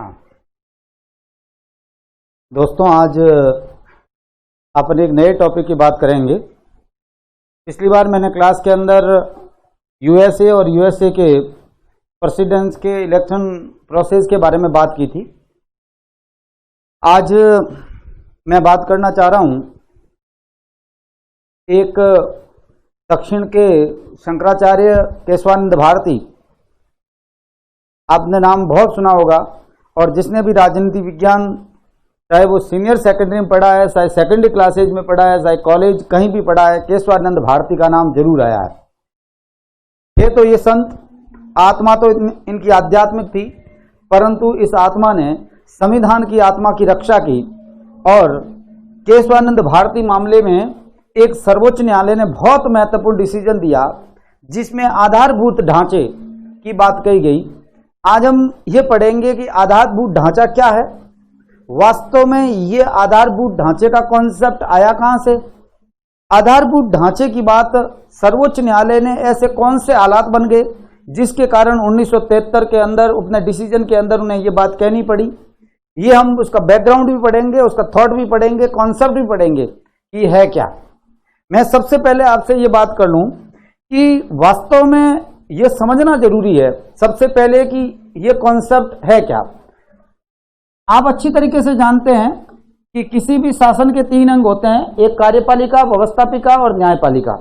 हाँ दोस्तों, आज अपन एक नए टॉपिक की बात करेंगे। पिछली बार मैंने क्लास के अंदर यूएसए और यूएसए के प्रेसिडेंट्स के इलेक्शन प्रोसेस के बारे में बात की थी। आज मैं बात करना चाह रहा हूँ एक दक्षिण के शंकराचार्य केशवानंद भारती। आपने नाम बहुत सुना होगा, और जिसने भी राजनीति विज्ञान, चाहे वो सीनियर सेकेंडरी में पढ़ा है, चाहे सेकेंडरी क्लासेज में पढ़ा है, चाहे कॉलेज कहीं भी पढ़ा है, केशवानंद भारती का नाम जरूर आया है। ये संत आत्मा तो इनकी आध्यात्मिक थी, परंतु इस आत्मा ने संविधान की आत्मा की रक्षा की। और केशवानंद भारती मामले में एक सर्वोच्च न्यायालय ने बहुत महत्वपूर्ण डिसीजन दिया, जिसमें आधारभूत ढांचे की बात कही गई। आज हम ये पढ़ेंगे कि आधारभूत ढांचा क्या है, वास्तव में ये आधारभूत ढांचे का कॉन्सेप्ट आया कहां से। आधारभूत ढांचे की बात सर्वोच्च न्यायालय ने ऐसे कौन से हालात बन गए जिसके कारण 1973 के अंदर अपने डिसीजन के अंदर उन्हें ये बात कहनी पड़ी। ये हम उसका बैकग्राउंड भी पढ़ेंगे, उसका थॉट भी पढ़ेंगे, कॉन्सेप्ट भी पढ़ेंगे कि है क्या। मैं सबसे पहले आपसे ये बात कर लूं कि वास्तव में ये समझना जरूरी है सबसे पहले कि ये कॉन्सेप्ट है क्या। आप अच्छी तरीके से जानते हैं कि किसी भी शासन के 3 अंग होते हैं, एक कार्यपालिका, व्यवस्थापिका और न्यायपालिका।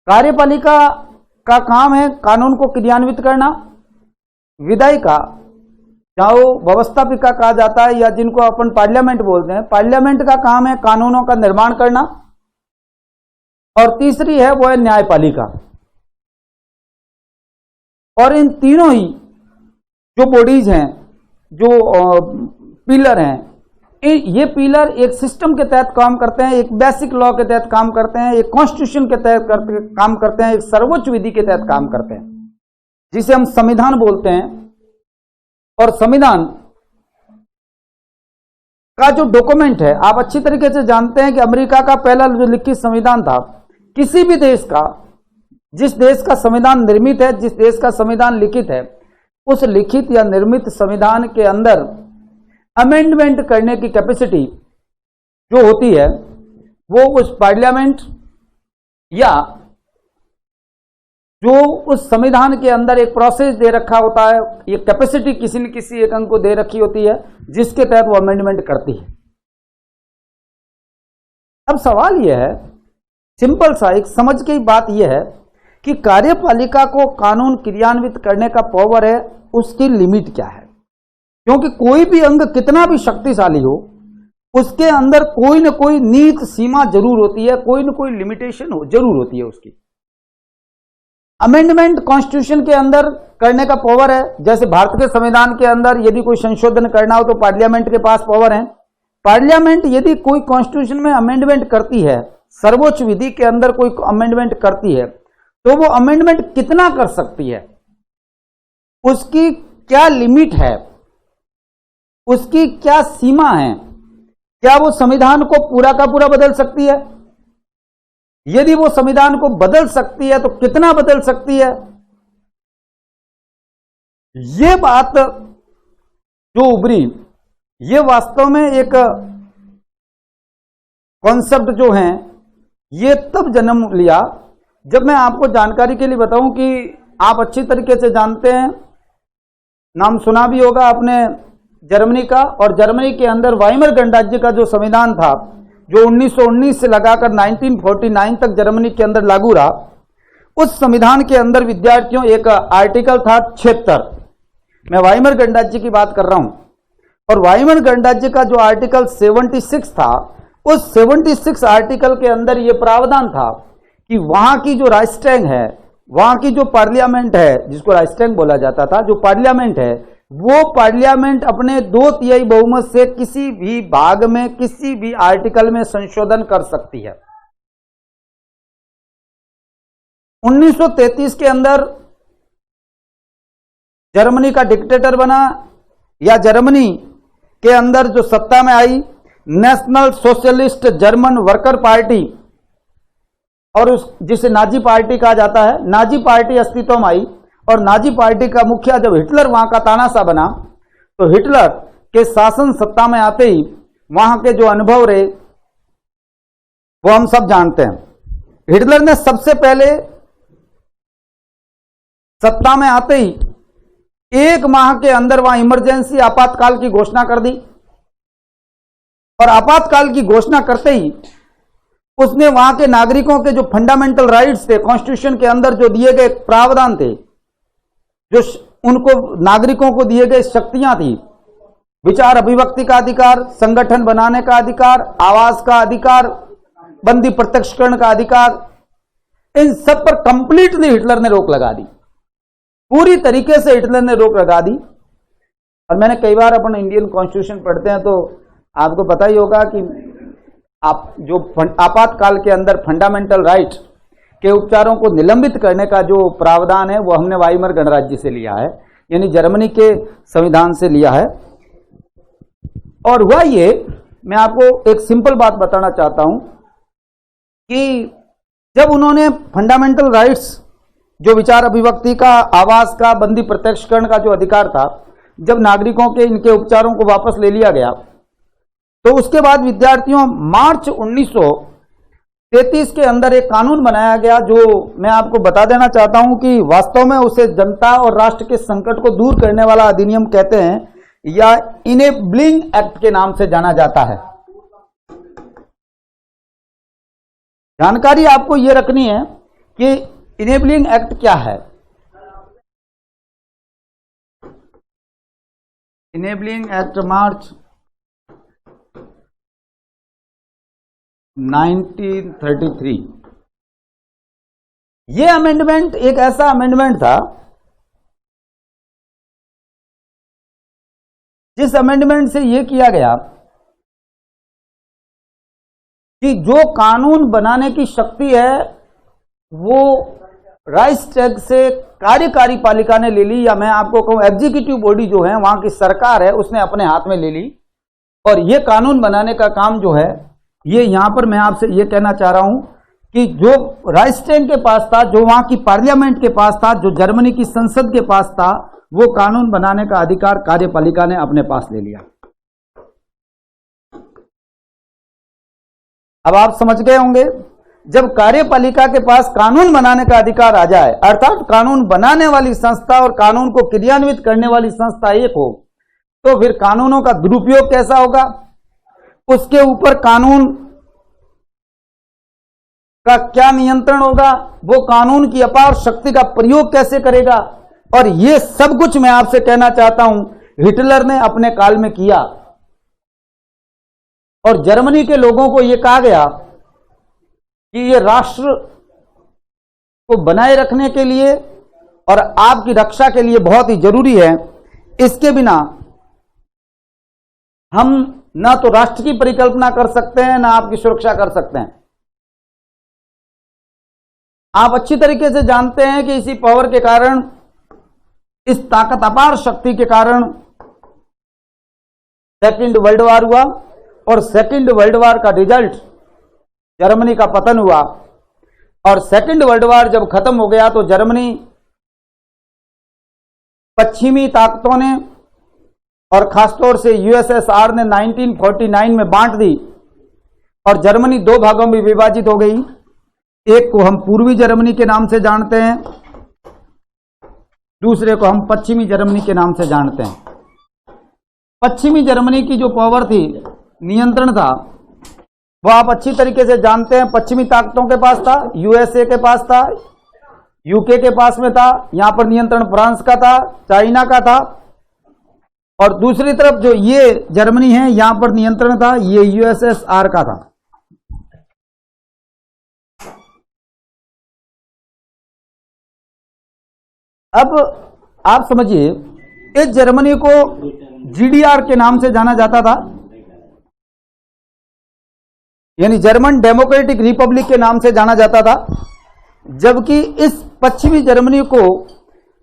कार्यपालिका का काम है कानून को क्रियान्वित करना। विधायिका, चाहे व्यवस्थापिका कहा जाता है या जिनको अपन पार्लियामेंट बोलते हैं, पार्लियामेंट का काम है कानूनों का निर्माण करना। और तीसरी है वो है न्यायपालिका। और इन तीनों ही जो बॉडीज हैं, जो पिलर हैं, ये पिलर एक सिस्टम के तहत काम करते हैं, एक बेसिक लॉ के तहत काम करते हैं, एक कॉन्स्टिट्यूशन के तहत काम करते हैं, एक सर्वोच्च विधि के तहत काम करते हैं, जिसे हम संविधान बोलते हैं। और संविधान का जो डॉक्यूमेंट है, आप अच्छी तरीके से जानते हैं कि अमेरिका का पहला जो लिखित संविधान था, किसी भी देश का, जिस देश का संविधान निर्मित है, जिस देश का संविधान लिखित है, उस लिखित या निर्मित संविधान के अंदर अमेंडमेंट करने की कैपेसिटी जो होती है वो उस पार्लियामेंट या जो उस संविधान के अंदर एक प्रोसेस दे रखा होता है, ये कैपेसिटी किसी न किसी एक अंग को दे रखी होती है जिसके तहत वो अमेंडमेंट करती है। अब सवाल यह है, सिंपल सा एक समझ की बात यह है कि कार्यपालिका को कानून क्रियान्वित करने का पावर है, उसकी लिमिट क्या है। क्योंकि कोई भी अंग कितना भी शक्तिशाली हो, उसके अंदर कोई न कोई नीत सीमा जरूर होती है, कोई न कोई लिमिटेशन जरूर होती है उसकी। अमेंडमेंट कॉन्स्टिट्यूशन के अंदर करने का पावर है। जैसे भारत के संविधान के अंदर यदि कोई संशोधन करना हो तो पार्लियामेंट के पास पावर है। पार्लियामेंट यदि कोई कॉन्स्टिट्यूशन में अमेंडमेंट करती है, सर्वोच्च विधि के अंदर कोई अमेंडमेंट करती है, तो वो अमेंडमेंट कितना कर सकती है, उसकी क्या लिमिट है, उसकी क्या सीमा है। क्या वो संविधान को पूरा का पूरा बदल सकती है? यदि वो संविधान को बदल सकती है तो कितना बदल सकती है? ये बात जो उभरी, ये वास्तव में एक कॉन्सेप्ट जो है ये तब जन्म लिया जब मैं आपको जानकारी के लिए बताऊं कि आप अच्छी तरीके से जानते हैं, नाम सुना भी होगा आपने जर्मनी का। और जर्मनी के अंदर वाइमर गणराज्य का जो संविधान था, जो 1919 से लगाकर 1949 तक जर्मनी के अंदर लागू रहा, उस संविधान के अंदर विद्यार्थियों एक आर्टिकल था 76। मैं वाइमर गणराज्य की बात कर रहा हूं। और वाइमर गणराज्य का जो आर्टिकल 76 था, उस 76 आर्टिकल के अंदर यह प्रावधान था कि वहां की जो राइक्सटैग है, वहां की जो पार्लियामेंट है, जिसको राइक्सटैग बोला जाता था, जो पार्लियामेंट है, वो पार्लियामेंट अपने 2/3 बहुमत से किसी भी भाग में, किसी भी आर्टिकल में संशोधन कर सकती है। 1933 के अंदर जर्मनी का डिक्टेटर बना, या जर्मनी के अंदर जो सत्ता में आई National Socialist German Worker Party, और उस जिसे नाजी पार्टी कहा जाता है, नाजी पार्टी अस्तित्व में आई। और नाजी पार्टी का मुखिया जब हिटलर वहां का तानाशाह बना, तो हिटलर के शासन सत्ता में आते ही वहां के जो अनुभव रहे वो हम सब जानते हैं। हिटलर ने सबसे पहले सत्ता में आते ही 1 माह के अंदर वहां इमरजेंसी आपातकाल की घोषणा कर दी, और आपातकाल की घोषणा करते ही उसने वहां के नागरिकों के जो फंडामेंटल राइट्स थे, कॉन्स्टिट्यूशन के अंदर जो दिए गए प्रावधान थे, जो उनको नागरिकों को दिए गए शक्तियां थी, विचार अभिव्यक्ति का अधिकार, संगठन बनाने का अधिकार, आवास का अधिकार, बंदी प्रत्यक्षकरण का अधिकार, इन सब पर कंप्लीटली हिटलर ने रोक लगा दी। पूरी तरीके से हिटलर ने रोक लगा दी। और मैंने कई बार अपन इंडियन कॉन्स्टिट्यूशन पढ़ते हैं तो आपको पता ही होगा कि आप जो आपातकाल के अंदर फंडामेंटल राइट के उपचारों को निलंबित करने का जो प्रावधान है वो हमने वाइमर गणराज्य से लिया है, यानी जर्मनी के संविधान से लिया है। और हुआ ये, मैं आपको एक सिंपल बात बताना चाहता हूं कि जब उन्होंने फंडामेंटल राइट्स, जो विचार अभिव्यक्ति का, आवास का, बंदी प्रत्यक्षकरण का जो अधिकार था, जब नागरिकों के इनके उपचारों को वापस ले लिया गया, तो उसके बाद विद्यार्थियों मार्च 1933 के अंदर एक कानून बनाया गया, जो मैं आपको बता देना चाहता हूं कि वास्तव में उसे जनता और राष्ट्र के संकट को दूर करने वाला अधिनियम कहते हैं, या इनेबलिंग एक्ट के नाम से जाना जाता है। जानकारी आपको यह रखनी है कि इनेबलिंग एक्ट क्या है। इनेबलिंग एक्ट मार्च 1933, ये अमेंडमेंट एक ऐसा अमेंडमेंट था जिस अमेंडमेंट से यह किया गया कि जो कानून बनाने की शक्ति है वो राइक्सटैग से कार्यकारी पालिका ने ले ली, या मैं आपको कहूं एग्जीक्यूटिव बॉडी जो है वहां की सरकार है उसने अपने हाथ में ले ली। और ये कानून बनाने का काम जो है, ये यहां पर मैं आपसे ये कहना चाह रहा हूं कि जो राइक्सटैग के पास था, जो वहां की पार्लियामेंट के पास था, जो जर्मनी की संसद के पास था, वो कानून बनाने का अधिकार कार्यपालिका ने अपने पास ले लिया। अब आप समझ गए होंगे, जब कार्यपालिका के पास कानून बनाने का अधिकार आ जाए, अर्थात कानून बनाने वाली संस्था और कानून को क्रियान्वित करने वाली संस्था एक हो, तो फिर कानूनों का दुरुपयोग कैसा होगा, उसके ऊपर कानून का क्या नियंत्रण होगा, वो कानून की अपार शक्ति का प्रयोग कैसे करेगा, और ये सब कुछ मैं आपसे कहना चाहता हूं हिटलर ने अपने काल में किया। और जर्मनी के लोगों को यह कहा गया कि ये राष्ट्र को बनाए रखने के लिए और आपकी रक्षा के लिए बहुत ही जरूरी है, इसके बिना हम ना तो राष्ट्र की परिकल्पना कर सकते हैं, ना आपकी सुरक्षा कर सकते हैं। आप अच्छी तरीके से जानते हैं कि इसी पावर के कारण, इस ताकत अपार शक्ति के कारण सेकेंड वर्ल्ड वार हुआ, और सेकेंड वर्ल्ड वार का रिजल्ट जर्मनी का पतन हुआ। और सेकेंड वर्ल्ड वार जब खत्म हो गया तो जर्मनी पश्चिमी ताकतों ने और खासतौर से यूएसएसआर ने 1949 में बांट दी, और जर्मनी 2 भागों में विभाजित हो गई। एक को हम पूर्वी जर्मनी के नाम से जानते हैं, दूसरे को हम पश्चिमी जर्मनी के नाम से जानते हैं। पश्चिमी जर्मनी की जो पावर थी, नियंत्रण था, वो आप अच्छी तरीके से जानते हैं, पश्चिमी ताकतों के पास था, यूएसए के पास था, यूके के पास में था, यहां पर नियंत्रण फ्रांस का था, चाइना का था। और दूसरी तरफ जो ये जर्मनी है, यहां पर नियंत्रण था, ये यूएसएसआर का था। अब आप समझिए, इस जर्मनी को जीडीआर के नाम से जाना जाता था, यानी जर्मन डेमोक्रेटिक रिपब्लिक के नाम से जाना जाता था, जबकि इस पश्चिमी जर्मनी को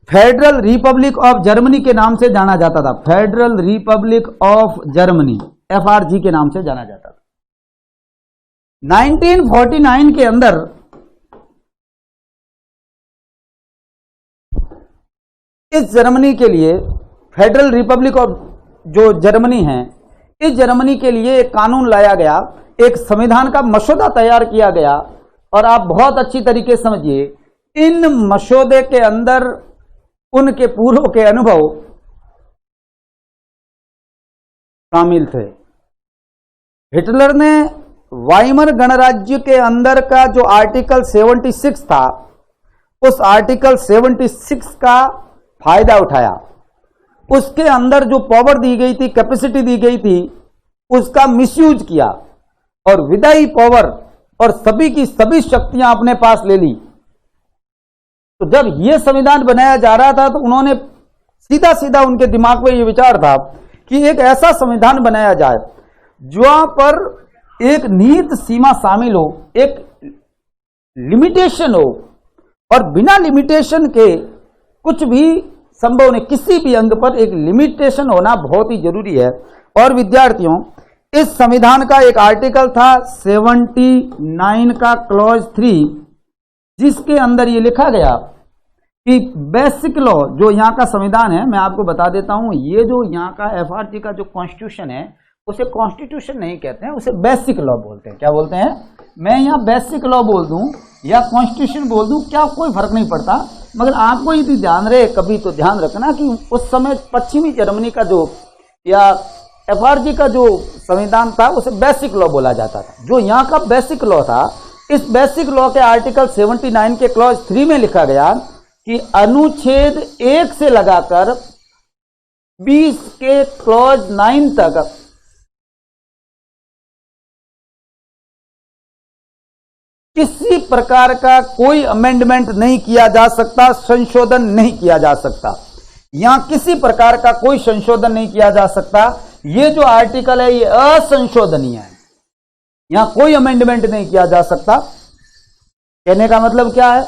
फेडरल रिपब्लिक ऑफ जर्मनी के नाम से जाना जाता था। फेडरल रिपब्लिक ऑफ जर्मनी, एफआरजी के नाम से जाना जाता था। 1949 के अंदर इस जर्मनी के लिए, फेडरल रिपब्लिक ऑफ जो जर्मनी है, इस जर्मनी के लिए एक कानून लाया गया, एक संविधान का मसौदा तैयार किया गया। और आप बहुत अच्छी तरीके से समझिए, इन मसौदे के अंदर उनके पूर्व के अनुभव शामिल थे। हिटलर ने वाइमर गणराज्य के अंदर का जो आर्टिकल 76 था, उस आर्टिकल 76 का फायदा उठाया। उसके अंदर जो पावर दी गई थी, कैपेसिटी दी गई थी, उसका मिसयूज किया और विदाई पावर और सभी की सभी शक्तियां अपने पास ले ली। तो जब यह संविधान बनाया जा रहा था, तो उन्होंने सीधा सीधा उनके दिमाग में यह विचार था कि एक ऐसा संविधान बनाया जाए जहां पर एक निहित सीमा शामिल हो, एक लिमिटेशन हो, और बिना लिमिटेशन के कुछ भी संभव नहीं। किसी भी अंग पर एक लिमिटेशन होना बहुत ही जरूरी है। और विद्यार्थियों, इस संविधान का एक आर्टिकल था 79 का क्लॉज 3, जिसके अंदर ये लिखा गया कि बेसिक लॉ, जो यहाँ का संविधान है, मैं आपको बता देता हूं, ये जो यहाँ का एफआरजी का जो कॉन्स्टिट्यूशन है, उसे कॉन्स्टिट्यूशन नहीं कहते हैं, उसे बेसिक लॉ बोलते हैं। क्या बोलते हैं? मैं यहाँ बेसिक लॉ बोल दूं या कॉन्स्टिट्यूशन बोल दूं, क्या कोई फर्क नहीं पड़ता। मगर आपको यदि ध्यान रहे, कभी तो ध्यान रखना कि उस समय पश्चिमी जर्मनी का जो या एफआरजी का जो संविधान था, उसे बेसिक लॉ बोला जाता था। जो यहाँ का बेसिक लॉ था, इस बेसिक लॉ के आर्टिकल 79 के क्लॉज 3 में लिखा गया कि अनुच्छेद 1 से लगाकर 20 के क्लॉज 9 तक किसी प्रकार का कोई अमेंडमेंट नहीं किया जा सकता, संशोधन नहीं किया जा सकता। यहां किसी प्रकार का कोई संशोधन नहीं किया जा सकता। ये जो आर्टिकल है, ये असंशोधनीय है, यहां कोई अमेंडमेंट नहीं किया जा सकता। कहने का मतलब क्या है?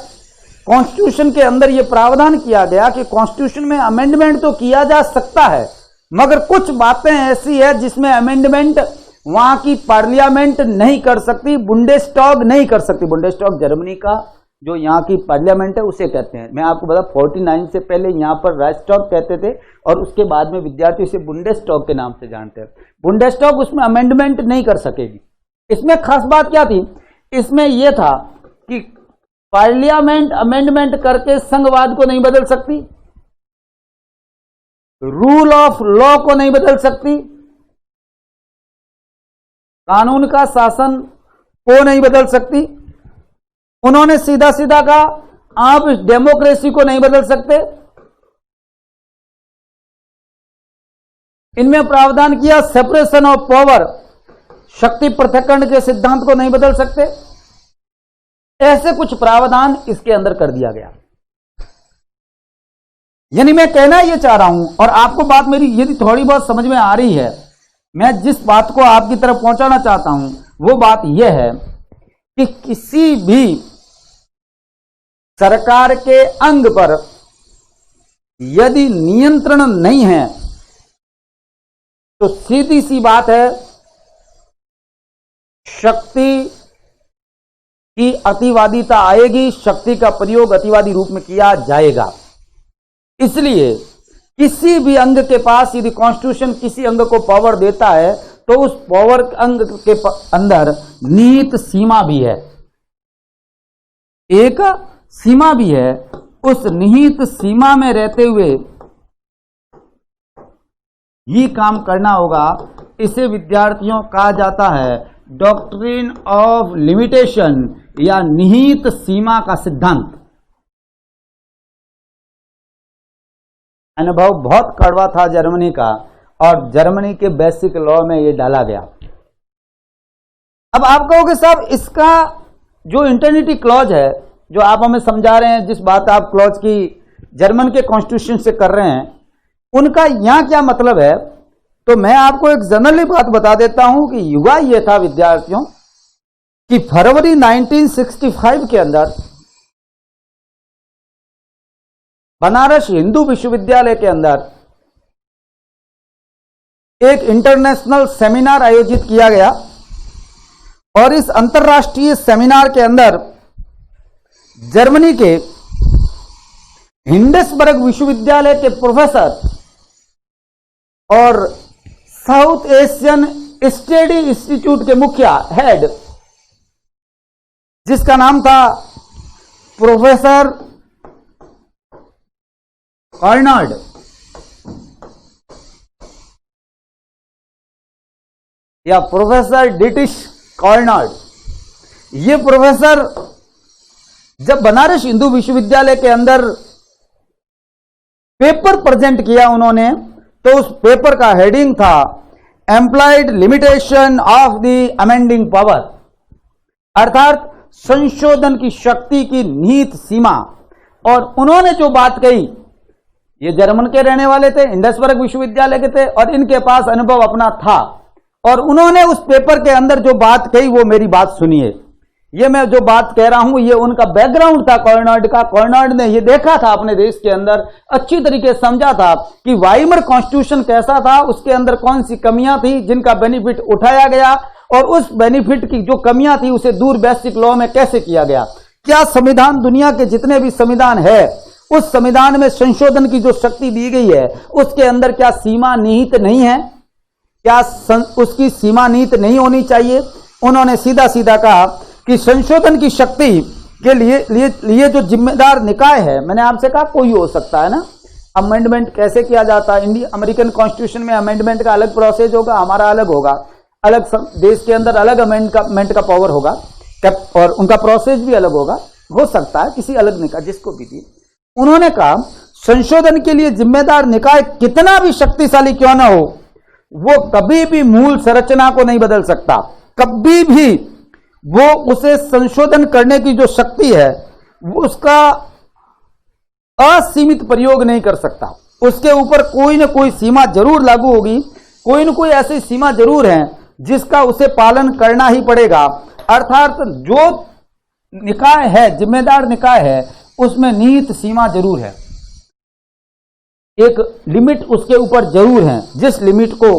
कॉन्स्टिट्यूशन के अंदर यह प्रावधान किया गया कि कॉन्स्टिट्यूशन में अमेंडमेंट तो किया जा सकता है, मगर कुछ बातें ऐसी है जिसमें अमेंडमेंट वहां की पार्लियामेंट नहीं कर सकती, बुंडेस्टैग नहीं कर सकती। बुंडेस्टैग जर्मनी का जो यहाँ की पार्लियामेंट है, उसे कहते हैं। मैं आपको बता, 49 से पहले यहाँ पर राइक्सटैग कहते थे, और उसके बाद में विद्यार्थी इसे बुंडेस्टैग के नाम से जानते हैं। बुंडेस्टैग उसमें अमेंडमेंट नहीं कर सकेगी। इसमें खास बात क्या थी? इसमें यह था कि पार्लियामेंट अमेंडमेंट करके संघवाद को नहीं बदल सकती, रूल ऑफ लॉ को नहीं बदल सकती, कानून का शासन को नहीं बदल सकती। उन्होंने सीधा सीधा कहा, आप इस डेमोक्रेसी को नहीं बदल सकते। इनमें प्रावधान किया सेपरेशन ऑफ पावर, शक्ति पृथक्करण के सिद्धांत को नहीं बदल सकते। ऐसे कुछ प्रावधान इसके अंदर कर दिया गया। यानी मैं कहना यह चाह रहा हूं, और आपको बात मेरी यदि थोड़ी बहुत समझ में आ रही है, मैं जिस बात को आपकी तरफ पहुंचाना चाहता हूं वो बात यह है कि किसी भी सरकार के अंग पर यदि नियंत्रण नहीं है, तो सीधी सी बात है, शक्ति की अतिवादिता आएगी, शक्ति का प्रयोग अतिवादी रूप में किया जाएगा। इसलिए किसी भी अंग के पास यदि कॉन्स्टिट्यूशन किसी अंग को पावर देता है, तो उस पावर अंग के अंदर निहित सीमा भी है, एक सीमा भी है। उस निहित सीमा में रहते हुए ही काम करना होगा। इसे विद्यार्थियों कहा जाता है डॉक्ट्रिन ऑफ लिमिटेशन या निहित सीमा का सिद्धांत। अनुभव बहुत कड़वा था जर्मनी का, और जर्मनी के बेसिक लॉ में यह डाला गया। अब आप कहोगे साहब, इसका जो इंटरनिटी क्लॉज है, जो आप हमें समझा रहे हैं, जिस बात आप क्लॉज की जर्मन के कॉन्स्टिट्यूशन से कर रहे हैं, उनका यहां क्या मतलब है? तो मैं आपको एक जनरली बात बता देता हूं कि युवा यह था विद्यार्थियों कि फरवरी 1965 के अंदर बनारस हिंदू विश्वविद्यालय के अंदर एक इंटरनेशनल सेमिनार आयोजित किया गया, और इस अंतर्राष्ट्रीय सेमिनार के अंदर जर्मनी के हिंडसबर्ग विश्वविद्यालय के प्रोफेसर और साउथ एशियन स्टडी इंस्टीट्यूट के मुखिया हेड, जिसका नाम था प्रोफेसर कार्नाड, या प्रोफेसर डिटिश कार्नाड। ये प्रोफेसर जब बनारस हिंदू विश्वविद्यालय के अंदर पेपर प्रेजेंट किया उन्होंने, तो उस पेपर का हेडिंग था employed limitation of the amending power, अर्थात संशोधन की शक्ति की निहित सीमा। और उन्होंने जो बात कही, ये जर्मन के रहने वाले थे, हिंडसबर्ग विश्वविद्यालय के थे और इनके पास अनुभव अपना था, और उन्होंने उस पेपर के अंदर जो बात कही वो मेरी बात सुनिए। ये मैं जो बात कह रहा हूं ये उनका बैकग्राउंड था कार्नाड का। कार्नाड ने ये देखा था अपने देश के अंदर, अच्छी तरीके से समझा था कि वाइमर कॉन्स्टिट्यूशन कैसा था, उसके अंदर कौन सी कमियां थी जिनका बेनिफिट उठाया गया, और उस बेनिफिट की जो कमियां थी उसे दूर बेसिक लॉ में कैसे किया गया। क्या संविधान, दुनिया के जितने भी संविधान है, उस संविधान में संशोधन की जो शक्ति दी गई है उसके अंदर क्या सीमा निहित नहीं है, क्या उसकी सीमा निहित नहीं होनी चाहिए। उन्होंने सीधा सीधा कहा कि संशोधन की शक्ति के लिए जो जिम्मेदार निकाय है, मैंने आपसे कहा कोई हो सकता है ना, अमेंडमेंट कैसे किया जाता है, अमेरिकन कॉन्स्टिट्यूशन में अमेंडमेंट का अलग प्रोसेस होगा, हमारा अलग होगा, अलग देश के अंदर अलग अमेंडमेंट का पावर होगा और उनका प्रोसेस भी अलग होगा, हो सकता है किसी अलग निकाय जिसको भी दी। उन्होंने कहा संशोधन के लिए जिम्मेदार निकाय कितना भी शक्तिशाली क्यों ना हो, वो कभी भी मूल संरचना को नहीं बदल सकता, कभी भी वो उसे संशोधन करने की जो शक्ति है वो उसका असीमित प्रयोग नहीं कर सकता। उसके ऊपर कोई ना कोई सीमा जरूर लागू होगी, कोई ना कोई ऐसी सीमा जरूर है जिसका उसे पालन करना ही पड़ेगा। अर्थात जो निकाय है, जिम्मेदार निकाय है, उसमें निहित सीमा जरूर है, एक लिमिट उसके ऊपर जरूर है, जिस लिमिट को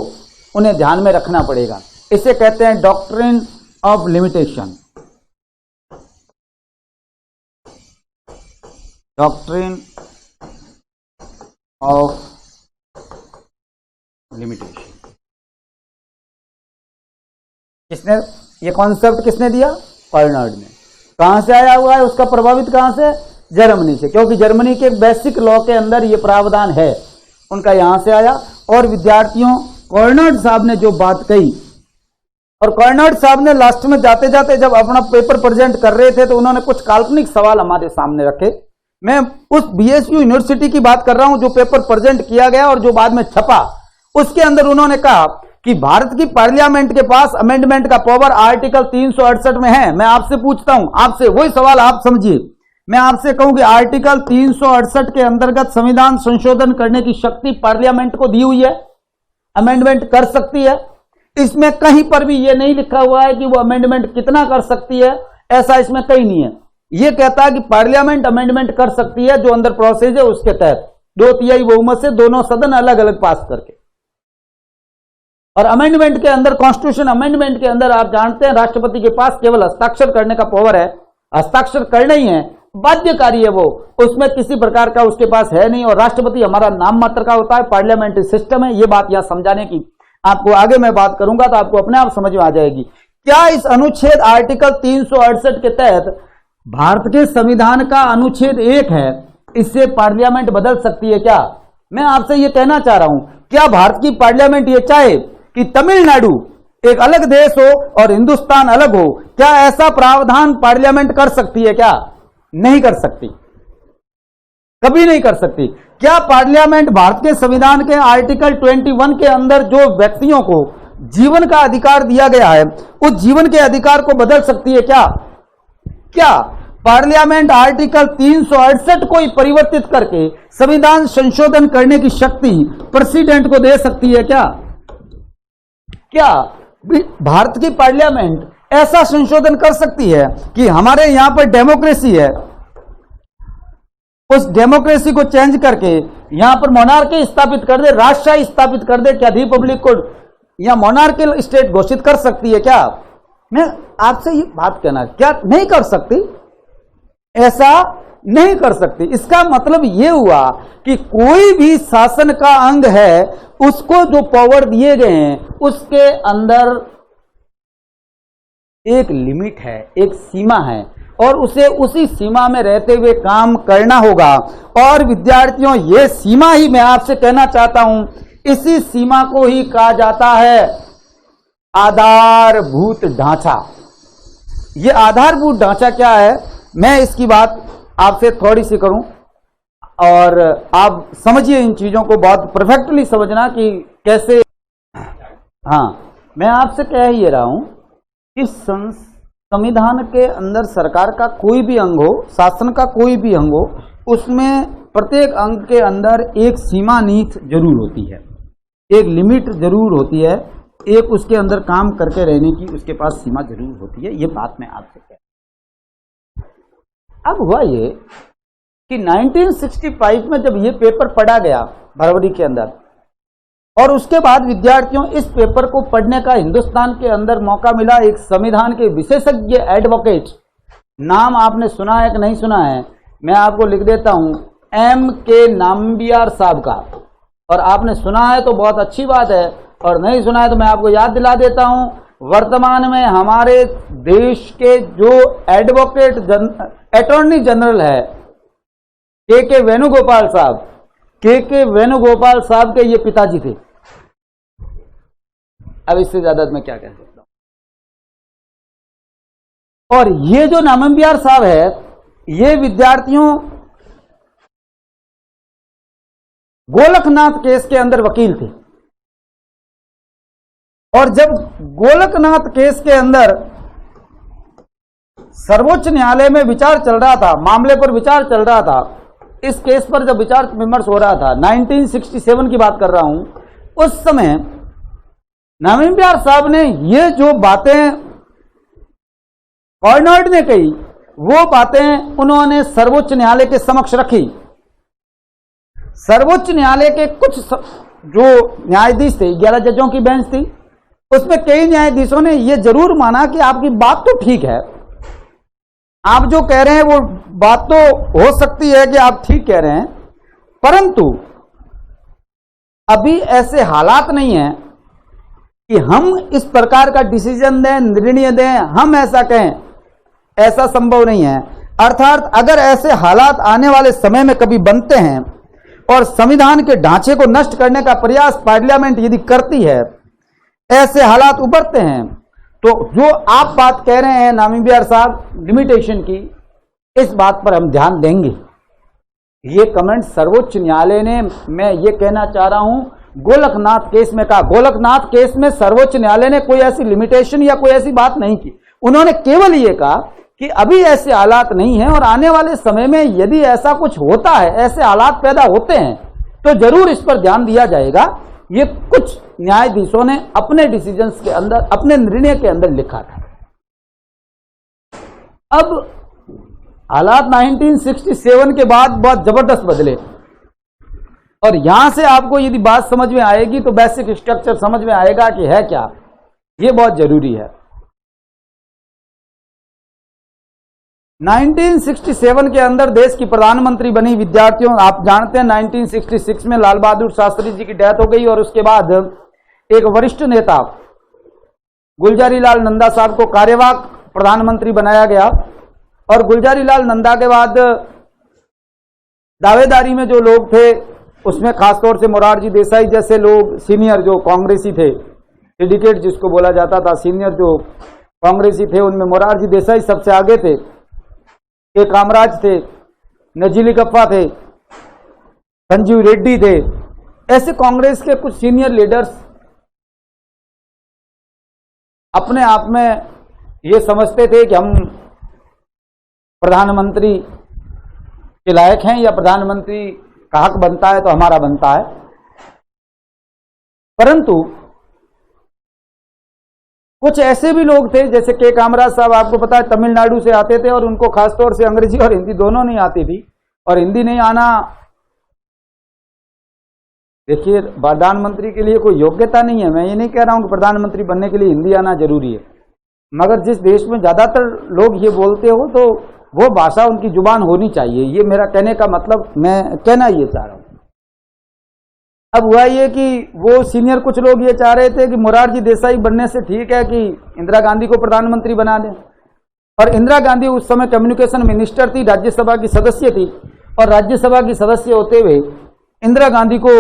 उन्हें ध्यान में रखना पड़ेगा। इसे कहते हैं doctrine of limitation. Doctrine of limitation किसने, ये कॉन्सेप्ट किसने दिया? कार्नाड ने। कहां से आया हुआ है, उसका प्रभावित कहां से? जर्मनी से, क्योंकि जर्मनी के बेसिक लॉ के अंदर ये प्रावधान है, उनका यहां से आया। और विद्यार्थियों, कार्नाड साहब ने जो बात कही, और कार्नाड साहब ने लास्ट में जाते जाते जब अपना पेपर प्रेजेंट कर रहे थे तो उन्होंने कुछ काल्पनिक सवाल हमारे सामने रखे। मैं उस बीएसयू यूनिवर्सिटी की बात कर रहा हूं जो पेपर प्रेजेंट किया गया और जो बाद में छपा। उसके अंदर उन्होंने कहा कि भारत की पार्लियामेंट के पास अमेंडमेंट का पावर आर्टिकल 368 में है। मैं आपसे पूछता हूं, आपसे वही सवाल आप समझिए, मैं आपसे कहूं कि आर्टिकल 368 के अंतर्गत संविधान संशोधन करने की शक्ति पार्लियामेंट को दी हुई है, अमेंडमेंट कर सकती है। इसमें कहीं पर भी यह नहीं लिखा हुआ है कि वो अमेंडमेंट कितना कर सकती है, ऐसा इसमें कहीं नहीं है। यह कहता है कि पार्लियामेंट अमेंडमेंट कर सकती है जो अंदर प्रोसेस है उसके तहत 2/3 बहुमत से दोनों सदन अलग अलग पास करके। और अमेंडमेंट के अंदर, कॉन्स्टिट्यूशन अमेंडमेंट के अंदर आप जानते हैं राष्ट्रपति के पास केवल हस्ताक्षर करने का पावर है, हस्ताक्षर करना ही है, बाध्यकारी है वो, उसमें किसी प्रकार का उसके पास है नहीं। और राष्ट्रपति हमारा नाम मात्र का होता है, पार्लियामेंट्री सिस्टम है। ये बात यहां समझाने की आपको आगे मैं बात करूंगा तो आपको अपने आप समझ में आ जाएगी। क्या इस अनुच्छेद आर्टिकल 368 के तहत भारत के संविधान का अनुच्छेद 1 है, इससे पार्लियामेंट बदल सकती है क्या? मैं आपसे यह कहना चाह रहा हूं, क्या भारत की पार्लियामेंट ये चाहे कि तमिलनाडु एक अलग देश हो और हिंदुस्तान अलग हो, क्या ऐसा प्रावधान पार्लियामेंट कर सकती है क्या? नहीं कर सकती, कभी नहीं कर सकती। क्या पार्लियामेंट भारत के संविधान के आर्टिकल 21 के अंदर जो व्यक्तियों को जीवन का अधिकार दिया गया है, उस जीवन के अधिकार को बदल सकती है क्या? क्या पार्लियामेंट आर्टिकल 368 को ही परिवर्तित करके संविधान संशोधन करने की शक्ति प्रेसिडेंट को दे सकती है क्या? क्या भारत की पार्लियामेंट ऐसा संशोधन कर सकती है कि हमारे यहां पर डेमोक्रेसी है, उस डेमोक्रेसी को चेंज करके यहां पर मोनार्की स्थापित कर दे, राजशाही स्थापित कर दे? क्या रिपब्लिक को या मोनार्कियल स्टेट घोषित कर सकती है क्या? मैं आपसे ये बात कहना, क्या नहीं कर सकती? ऐसा नहीं कर सकती। इसका मतलब यह हुआ कि कोई भी शासन का अंग है, उसको जो पावर दिए गए हैं उसके अंदर एक लिमिट है, एक सीमा है, और उसे उसी सीमा में रहते हुए काम करना होगा। और विद्यार्थियों, ये सीमा ही मैं आपसे कहना चाहता हूं, इसी सीमा को ही कहा जाता है आधारभूत ढांचा। ये आधारभूत ढांचा क्या है, मैं इसकी बात आपसे थोड़ी सी करूं और आप समझिए इन चीजों को, बहुत परफेक्टली समझना कि कैसे। हाँ, मैं आपसे कह ही रहा हूं कि संविधान के अंदर सरकार का कोई भी अंग हो, शासन का कोई भी अंग हो, उसमें प्रत्येक अंग के अंदर एक सीमा नीति जरूर होती है, एक लिमिट जरूर होती है, एक उसके अंदर काम करके रहने की उसके पास सीमा जरूर होती है। ये बात मैं आपसे कह। अब हुआ ये कि 1965 में जब ये पेपर पढ़ा गया फरवरी के अंदर, और उसके बाद विद्यार्थियों इस पेपर को पढ़ने का हिंदुस्तान के अंदर मौका मिला एक संविधान के विशेषज्ञ एडवोकेट, नाम आपने सुना है कि नहीं सुना है, मैं आपको लिख देता हूं, M.K. नाम्बियार साहब का। और आपने सुना है तो बहुत अच्छी बात है, और नहीं सुना है तो मैं आपको याद दिला देता हूं, वर्तमान में हमारे देश के जो एडवोकेट अटॉर्नी जनरल है के वेणुगोपाल साहब, के वेणुगोपाल साहब के ये पिताजी थे। अब इससे ज्यादा मैं क्या कह सकता हूं। और ये जो नाम्बियार साहब है, ये विद्यार्थियों गोलकनाथ केस के अंदर वकील थे। और जब गोलकनाथ केस के अंदर सर्वोच्च न्यायालय में विचार चल रहा था, मामले पर विचार चल रहा था, इस केस पर जब विचार विमर्श हो रहा था, 1967 की बात कर रहा हूं, उस समय नाम्बियार साहब ने ये जो बातें कॉर्नर्ड ने कही, वो बातें उन्होंने सर्वोच्च न्यायालय के समक्ष रखी। सर्वोच्च न्यायालय के कुछ जो न्यायाधीश थे, 11 जजों की बेंच थी, उसमें कई न्यायाधीशों ने यह जरूर माना कि आपकी बात तो ठीक है, आप जो कह रहे हैं वो बात तो हो सकती है कि आप ठीक कह रहे हैं, परंतु अभी ऐसे हालात नहीं है कि हम इस प्रकार का डिसीजन दें, निर्णय दें, हम ऐसा कहें, ऐसा संभव नहीं है। अर्थात अगर ऐसे हालात आने वाले समय में कभी बनते हैं और संविधान के ढांचे को नष्ट करने का प्रयास पार्लियामेंट यदि करती है, ऐसे हालात उभरते हैं, तो जो आप बात कह रहे हैं नाम्बियार साहब लिमिटेशन की, इस बात पर हम ध्यान देंगे। ये कमेंट सर्वोच्च न्यायालय ने, मैं ये कहना चाह रहा हूं, गोलकनाथ केस में कहा। गोलकनाथ केस में सर्वोच्च न्यायालय ने कोई ऐसी लिमिटेशन या कोई ऐसी बात नहीं की, उन्होंने केवल ये कहा कि अभी ऐसे हालात नहीं हैं और आने वाले समय में यदि ऐसा कुछ होता है, ऐसे हालात पैदा होते हैं, तो जरूर इस पर ध्यान दिया जाएगा। ये कुछ न्यायाधीशों ने अपने डिसीजंस के अंदर, अपने निर्णय के अंदर लिखा था। अब हालात 1967 के बाद बहुत जबरदस्त बदले, और यहां से आपको यदि बात समझ में आएगी तो बेसिक स्ट्रक्चर समझ में आएगा कि है क्या, ये बहुत जरूरी है। 1967 के अंदर देश की प्रधानमंत्री बनी विद्यार्थियों, आप जानते हैं 1966 में लाल बहादुर शास्त्री जी की डेथ हो गई, और उसके बाद एक वरिष्ठ नेता गुलजारी लाल नंदा साहब को कार्यवाहक प्रधानमंत्री बनाया गया। और गुलजारी लाल नंदा के बाद दावेदारी में जो लोग थे, उसमें खासतौर से मोरारजी देसाई जैसे लोग, सीनियर जो कांग्रेसी थे, सिंडिकेट जिसको बोला जाता था, सीनियर जो कांग्रेसी थे, उनमें मोरारजी देसाई सबसे आगे थे, के कामराज थे, नजीली गफ्फा थे, संजीव रेड्डी थे। ऐसे कांग्रेस के कुछ सीनियर लीडर्स अपने आप में ये समझते थे कि हम प्रधानमंत्री के लायक हैं, या प्रधानमंत्री का हक बनता है तो हमारा बनता है। परंतु कुछ ऐसे भी लोग थे, जैसे के कामराज साहब, आपको पता है तमिलनाडु से आते थे, और उनको खासतौर से अंग्रेजी और हिंदी दोनों नहीं आती थी। और हिंदी नहीं आना, देखिए, प्रधानमंत्री के लिए कोई योग्यता नहीं है। मैं ये नहीं कह रहा हूं कि प्रधानमंत्री बनने के लिए हिंदी आना जरूरी है, मगर जिस देश में ज्यादातर लोग ये बोलते हो, तो वो भाषा उनकी जुबान होनी चाहिए। ये मेरा कहने का मतलब, मैं कहना ये चाह रहा हूं। अब हुआ ये कि वो सीनियर कुछ लोग ये चाह रहे थे कि मोरारजी देसाई बनने से ठीक है कि इंदिरा गांधी को प्रधानमंत्री बना दें, और इंदिरा गांधी उस समय कम्युनिकेशन मिनिस्टर थी, राज्यसभा की सदस्य थी, और राज्यसभा की सदस्य होते हुए इंदिरा गांधी को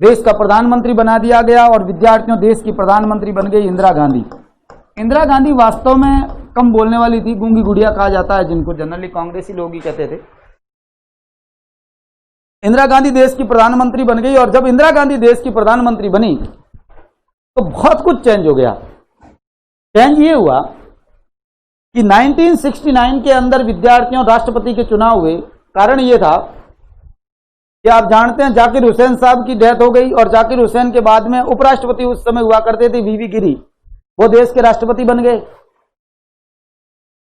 देश का प्रधानमंत्री बना दिया गया, और विद्यार्थियों देश की प्रधानमंत्री बन गई इंदिरा गांधी। इंदिरा गांधी वास्तव में कम बोलने वाली थी, गूंगी गुड़िया कहा जाता है जिनको, जनरली कांग्रेसी लोग ही कहते थे। इंदिरा गांधी देश की प्रधानमंत्री बन गई, और जब इंदिरा गांधी देश की प्रधानमंत्री बनी तो बहुत कुछ चेंज हो गया। चेंज ये हुआ कि 1969 के अंदर विद्यार्थियों राष्ट्रपति के चुनाव हुए। कारण ये था कि आप जानते हैं जाकिर हुसैन साहब की डेथ हो गई, और जाकिर हुसैन के बाद में उपराष्ट्रपति उस समय हुआ करते थे वीवी गिरी, वो देश के राष्ट्रपति बन गए।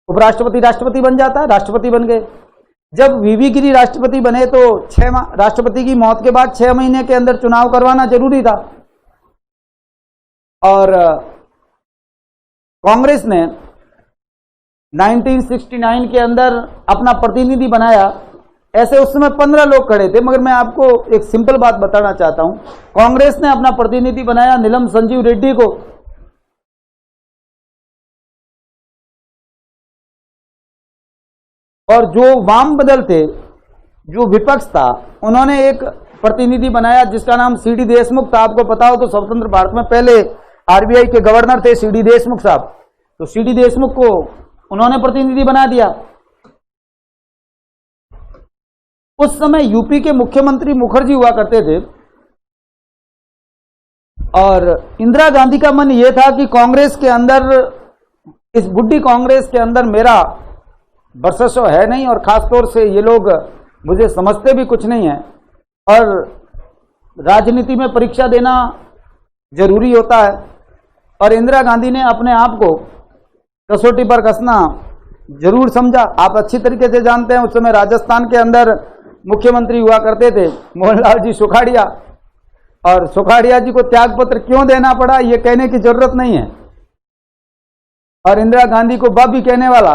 उपराष्ट्रपति राष्ट्रपति बन जाता है, राष्ट्रपति बन गए। जब वीवी गिरी राष्ट्रपति बने तो राष्ट्रपति की मौत के बाद 6 महीने के अंदर चुनाव करवाना जरूरी था, और कांग्रेस ने 1969 के अंदर अपना प्रतिनिधि बनाया। ऐसे उस समय 15 लोग खड़े थे, मगर मैं आपको एक सिंपल बात बताना चाहता हूं। कांग्रेस ने अपना प्रतिनिधि बनाया नीलम संजीव रेड्डी को, और जो वाम बदल थे, जो विपक्ष था, उन्होंने एक प्रतिनिधि बनाया जिसका नाम सीडी देशमुख था। आपको पता हो तो स्वतंत्र भारत में पहले आरबीआई के गवर्नर थे सीडी देशमुख साहब, तो सीडी देशमुख को उन्होंने प्रतिनिधि बना दिया। उस समय यूपी के मुख्यमंत्री मुखर्जी हुआ करते थे, और इंदिरा गांधी का मन यह था कि कांग्रेस के अंदर, इस बुढ़ी कांग्रेस के अंदर मेरा वर्चस्व है नहीं, और खासतौर से ये लोग मुझे समझते भी कुछ नहीं है, और राजनीति में परीक्षा देना जरूरी होता है। और इंदिरा गांधी ने अपने आप को कसौटी पर कसना जरूर समझा। आप अच्छी तरीके से जानते हैं उस समय राजस्थान के अंदर मुख्यमंत्री हुआ करते थे मोहनलाल जी सुखाड़िया, और सुखाड़िया जी को त्यागपत्र क्यों देना पड़ा ये कहने की जरूरत नहीं है। और इंदिरा गांधी को बाबी कहने वाला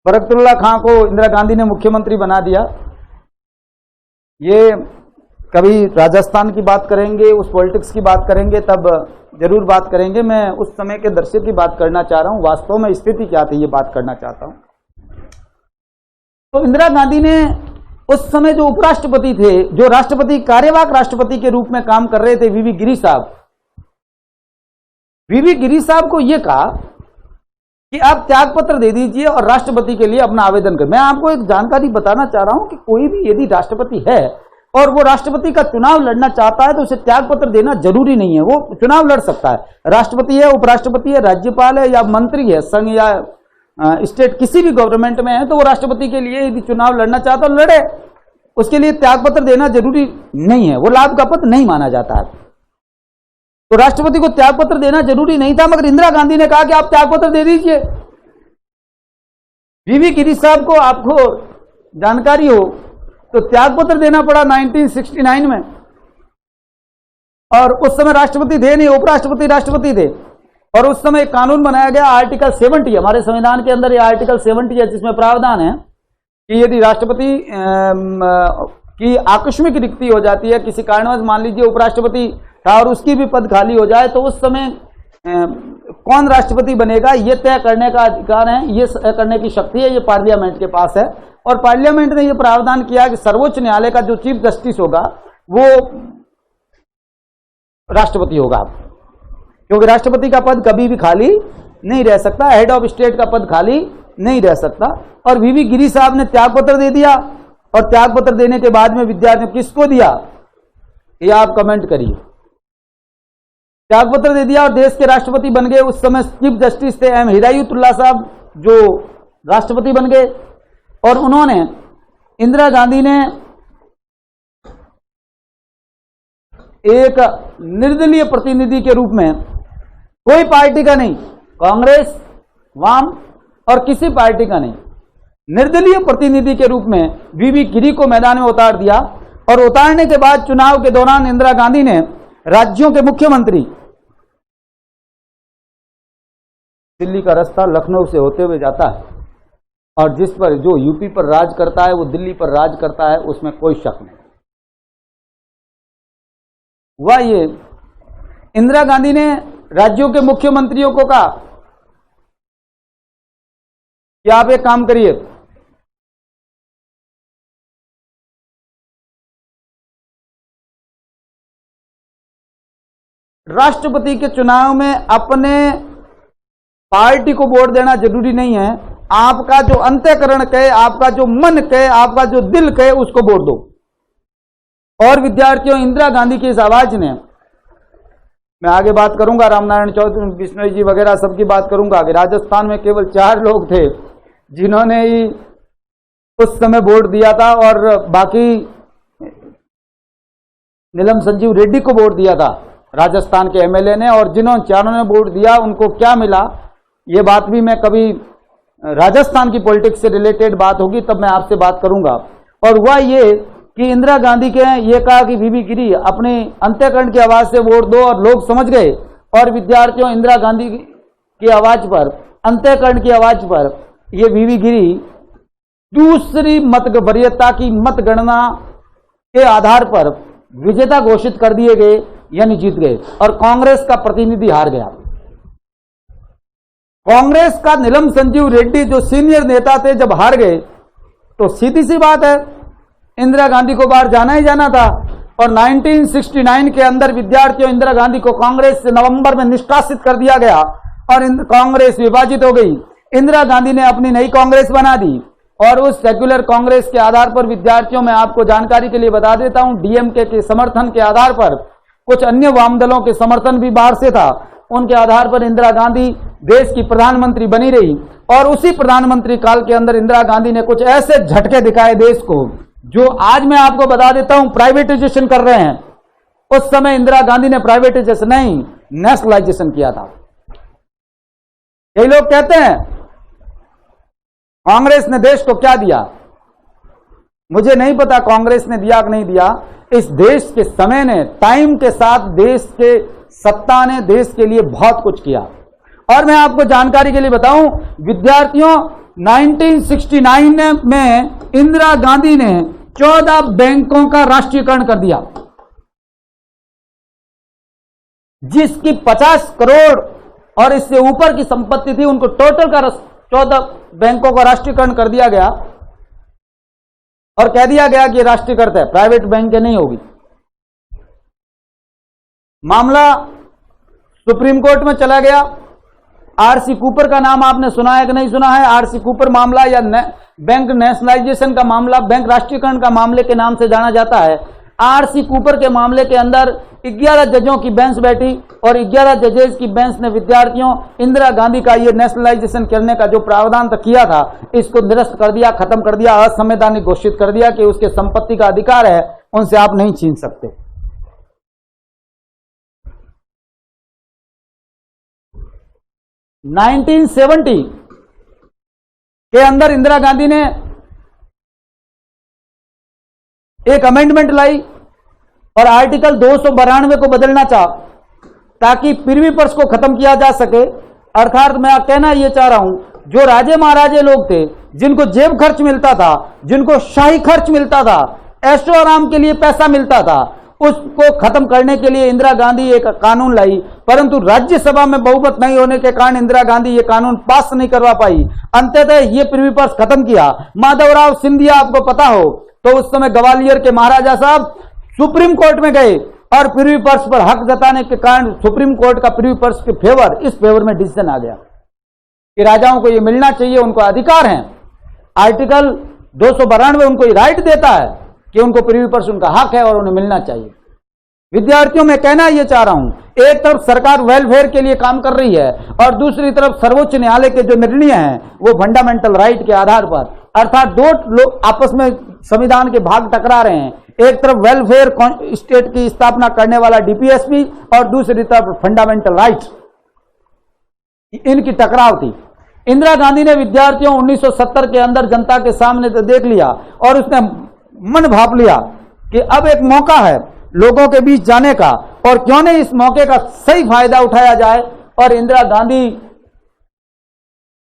बरकतुल्लाह खां को इंदिरा गांधी ने मुख्यमंत्री बना दिया। ये कभी राजस्थान की बात करेंगे, उस पॉलिटिक्स की बात करेंगे, तब जरूर बात करेंगे। मैं उस समय के दृश्य की बात करना चाह रहा हूं, वास्तव में स्थिति क्या थी ये बात करना चाहता हूं। तो इंदिरा गांधी ने उस समय जो उपराष्ट्रपति थे, जो राष्ट्रपति कार्यवाहक राष्ट्रपति के रूप में काम कर रहे थे वीवी गिरी साहब, वीवी गिरी साहब को यह कहा कि आप त्यागपत्र दे दीजिए और राष्ट्रपति के लिए अपना आवेदन करें। मैं आपको एक जानकारी बताना चाह रहा हूं कि कोई भी यदि राष्ट्रपति है और वो राष्ट्रपति का चुनाव लड़ना चाहता है तो उसे त्यागपत्र देना जरूरी नहीं है, वो चुनाव लड़ सकता है। राष्ट्रपति है, उपराष्ट्रपति है, राज्यपाल है या मंत्री है, संघ या स्टेट किसी भी गवर्नमेंट में है, तो वो राष्ट्रपति के लिए यदि चुनाव लड़ना चाहता है लड़े, उसके लिए त्यागपत्र देना जरूरी नहीं है, वो लाभ का पद नहीं माना जाता है। तो राष्ट्रपति को त्यागपत्र देना जरूरी नहीं था, मगर इंदिरा गांधी ने कहा कि आप त्यागपत्र दे दीजिए। वीवी गिरी साहब को, आपको जानकारी हो तो त्यागपत्र देना पड़ा 1969 में, और उस समय राष्ट्रपति थे नहीं, उपराष्ट्रपति राष्ट्रपति थे। और उस समय कानून बनाया गया आर्टिकल 70, हमारे संविधान के अंदर ये आर्टिकल 70 है, जिसमें प्रावधान है कि यदि राष्ट्रपति की आकस्मिक रिक्ति हो जाती है किसी कारणवश, मान लीजिए उपराष्ट्रपति था और उसकी भी पद खाली हो जाए, तो उस समय कौन राष्ट्रपति बनेगा ये तय करने का अधिकार है, ये तय करने की शक्ति है, ये पार्लियामेंट के पास है। और पार्लियामेंट ने ये प्रावधान किया कि सर्वोच्च न्यायालय का जो चीफ जस्टिस होगा वो राष्ट्रपति होगा, क्योंकि राष्ट्रपति का पद कभी भी खाली नहीं रह सकता, हेड ऑफ स्टेट का पद खाली नहीं रह सकता। और वीवी गिरी साहब ने त्यागपत्र दे दिया, और त्यागपत्र देने के बाद में विद्यार्थियों किसको दिया ये आप कमेंट करिए। त्यागपत्र दे दिया और देश के राष्ट्रपति बन गए। उस समय चीफ जस्टिस थे एम हिदायतुल्लाह साहब, जो राष्ट्रपति बन गए। और उन्होंने, इंदिरा गांधी ने एक निर्दलीय प्रतिनिधि के रूप में, कोई पार्टी का नहीं, कांग्रेस, वाम और किसी पार्टी का नहीं, निर्दलीय प्रतिनिधि के रूप में वीवी गिरी को मैदान में उतार दिया। और उतारने के बाद चुनाव के दौरान इंदिरा गांधी ने राज्यों के मुख्यमंत्री दिल्ली का रास्ता लखनऊ से होते हुए जाता है, और जिस पर जो यूपी पर राज करता है वो दिल्ली पर राज करता है, उसमें कोई शक नहीं। वह ये इंदिरा गांधी ने राज्यों के मुख्यमंत्रियों को कहा कि आप एक काम करिए, राष्ट्रपति के चुनाव में अपने पार्टी को वोट देना जरूरी नहीं है, आपका जो अंतःकरण कहे, आपका जो मन कहे, आपका जो दिल कहे, उसको वोट दो। और विद्यार्थियों, इंदिरा गांधी की इस आवाज ने, मैं आगे बात करूंगा, रामनारायण चौधरी, बिश्नोई जी वगैरह सबकी बात करूंगा कि राजस्थान में केवल 4 लोग थे जिन्होंने ही उस समय वोट दिया था, और बाकी नीलम संजीव रेड्डी को वोट दिया था राजस्थान के एमएलए ने, और जिन्होंने 4 ने वोट दिया उनको क्या मिला, ये बात भी मैं कभी राजस्थान की पॉलिटिक्स से रिलेटेड बात होगी तब मैं आपसे बात करूंगा। और वह ये कि इंदिरा गांधी के ये कहा कि बीबी गिरी अपने अंतःकरण की आवाज से वोट दो, और लोग समझ गए। और विद्यार्थियों, इंदिरा गांधी की आवाज पर, अंतःकरण की आवाज पर ये बीबी गिरी दूसरी वरीयता की मतगणना के आधार पर विजेता घोषित कर दिए गए, यानी जीत गए, और कांग्रेस का प्रतिनिधि हार गया। कांग्रेस का नीलम संजीव रेड्डी जो सीनियर नेता थे, जब हार गए तो सीधी सी बात है, इंदिरा गांधी को बाहर जाना ही जाना था। और 1969 के अंदर विद्यार्थियों, इंदिरा गांधी को कांग्रेस से नवंबर में निष्कासित कर दिया गया और कांग्रेस विभाजित हो गई। इंदिरा गांधी ने अपनी नई कांग्रेस बना दी, और उस सेक्युलर कांग्रेस के आधार पर विद्यार्थियों, मैं आपको जानकारी के लिए बता देता हूं, डीएमके के समर्थन के आधार पर, कुछ अन्य वाम दलों के समर्थन भी बाहर से था, उनके आधार पर इंदिरा गांधी देश की प्रधानमंत्री बनी रही। और उसी प्रधानमंत्री काल के अंदर इंदिरा गांधी ने कुछ ऐसे झटके दिखाए देश को, जो आज मैं आपको बता देता हूं, प्राइवेटाइजेशन कर रहे हैं। उस समय इंदिरा गांधी ने प्राइवेटाइजेशन नहीं, नेशनलाइजेशन किया था। कई लोग कहते हैं कांग्रेस ने देश को क्या दिया, मुझे नहीं पता कांग्रेस ने दिया कि नहीं दिया। इस देश के समय ने, टाइम के साथ देश के सत्ता ने देश के लिए बहुत कुछ किया। और मैं आपको जानकारी के लिए बताऊं विद्यार्थियों, 1969 में इंदिरा गांधी ने 14 बैंकों का राष्ट्रीयकरण कर दिया, जिसकी 50 करोड़ और इससे ऊपर की संपत्ति थी, उनको टोटल का 14 बैंकों का राष्ट्रीयकरण कर दिया गया और कह दिया गया कि राष्ट्रीयकृत है, प्राइवेट बैंक नहीं होगी। मामला सुप्रीम कोर्ट में चला गया। आरसी कूपर का नाम आपने सुना है कि नहीं सुना है? आरसी कूपर मामला या बैंक नेशनलाइजेशन का मामला, बैंक राष्ट्रीयकरण का मामले के नाम से जाना जाता है। आरसी कूपर के मामले के अंदर 11 जजों की बेंच बैठी और 11 जजेस की बेंच ने विद्यार्थियों, इंदिरा गांधी का ये नेशनलाइजेशन करने का जो प्रावधान किया था, इसको निरस्त कर दिया, खत्म कर दिया, असंवैधानिक घोषित कर दिया कि उसके संपत्ति का अधिकार है, उनसे आप नहीं छीन सकते। (1970) के अंदर इंदिरा गांधी ने एक अमेंडमेंट लाई और आर्टिकल 292 को बदलना चाहा ताकि प्रिवी पर्स को खत्म किया जा सके। अर्थात मैं कहना यह चाह रहा हूं, जो राजे महाराजे लोग थे, जिनको जेब खर्च मिलता था, जिनको शाही खर्च मिलता था, ऐशो आराम के लिए पैसा मिलता था, उसको खत्म करने के लिए इंदिरा गांधी एक कानून लाई। परंतु राज्यसभा में बहुमत नहीं होने के कारण इंदिरा गांधी ये कानून पास नहीं करवा पाई। अंततः ये प्रिवी पर्स खत्म किया। माधवराव सिंधिया, आपको पता हो तो उस समय ग्वालियर के महाराजा साहब सुप्रीम कोर्ट में गए और प्रिवी पर्स पर हक जताने के कारण सुप्रीम कोर्ट का प्रिवी पर्स के फेवर, इस फेवर में डिसीजन आ गया कि राजाओं को ये मिलना चाहिए, उनको अधिकार है। आर्टिकल 292 उनको ये राइट देता है कि उनको प्रिवी पर्स उनका हक है और उन्हें मिलना चाहिए। विद्यार्थियों, मैं कहना यह चाह रहा हूं, एक तरफ सरकार वेलफेयर के लिए काम कर रही है और दूसरी तरफ सर्वोच्च न्यायालय के जो निर्णय हैं वो फंडामेंटल राइट के आधार पर, अर्थात दो लोग आपस में संविधान के भाग टकरा रहे हैं। एक तरफ वेलफेयर स्टेट की स्थापना करने वाला डीपीएसपी और दूसरी तरफ फंडामेंटल राइट, इनकी टकराव थी। इंदिरा गांधी ने विद्यार्थियों 1970 के अंदर जनता के सामने तो देख लिया और उसने मन भाप लिया कि अब एक मौका है लोगों के बीच जाने का, और क्यों नहीं इस मौके का सही फायदा उठाया जाए। और इंदिरा गांधी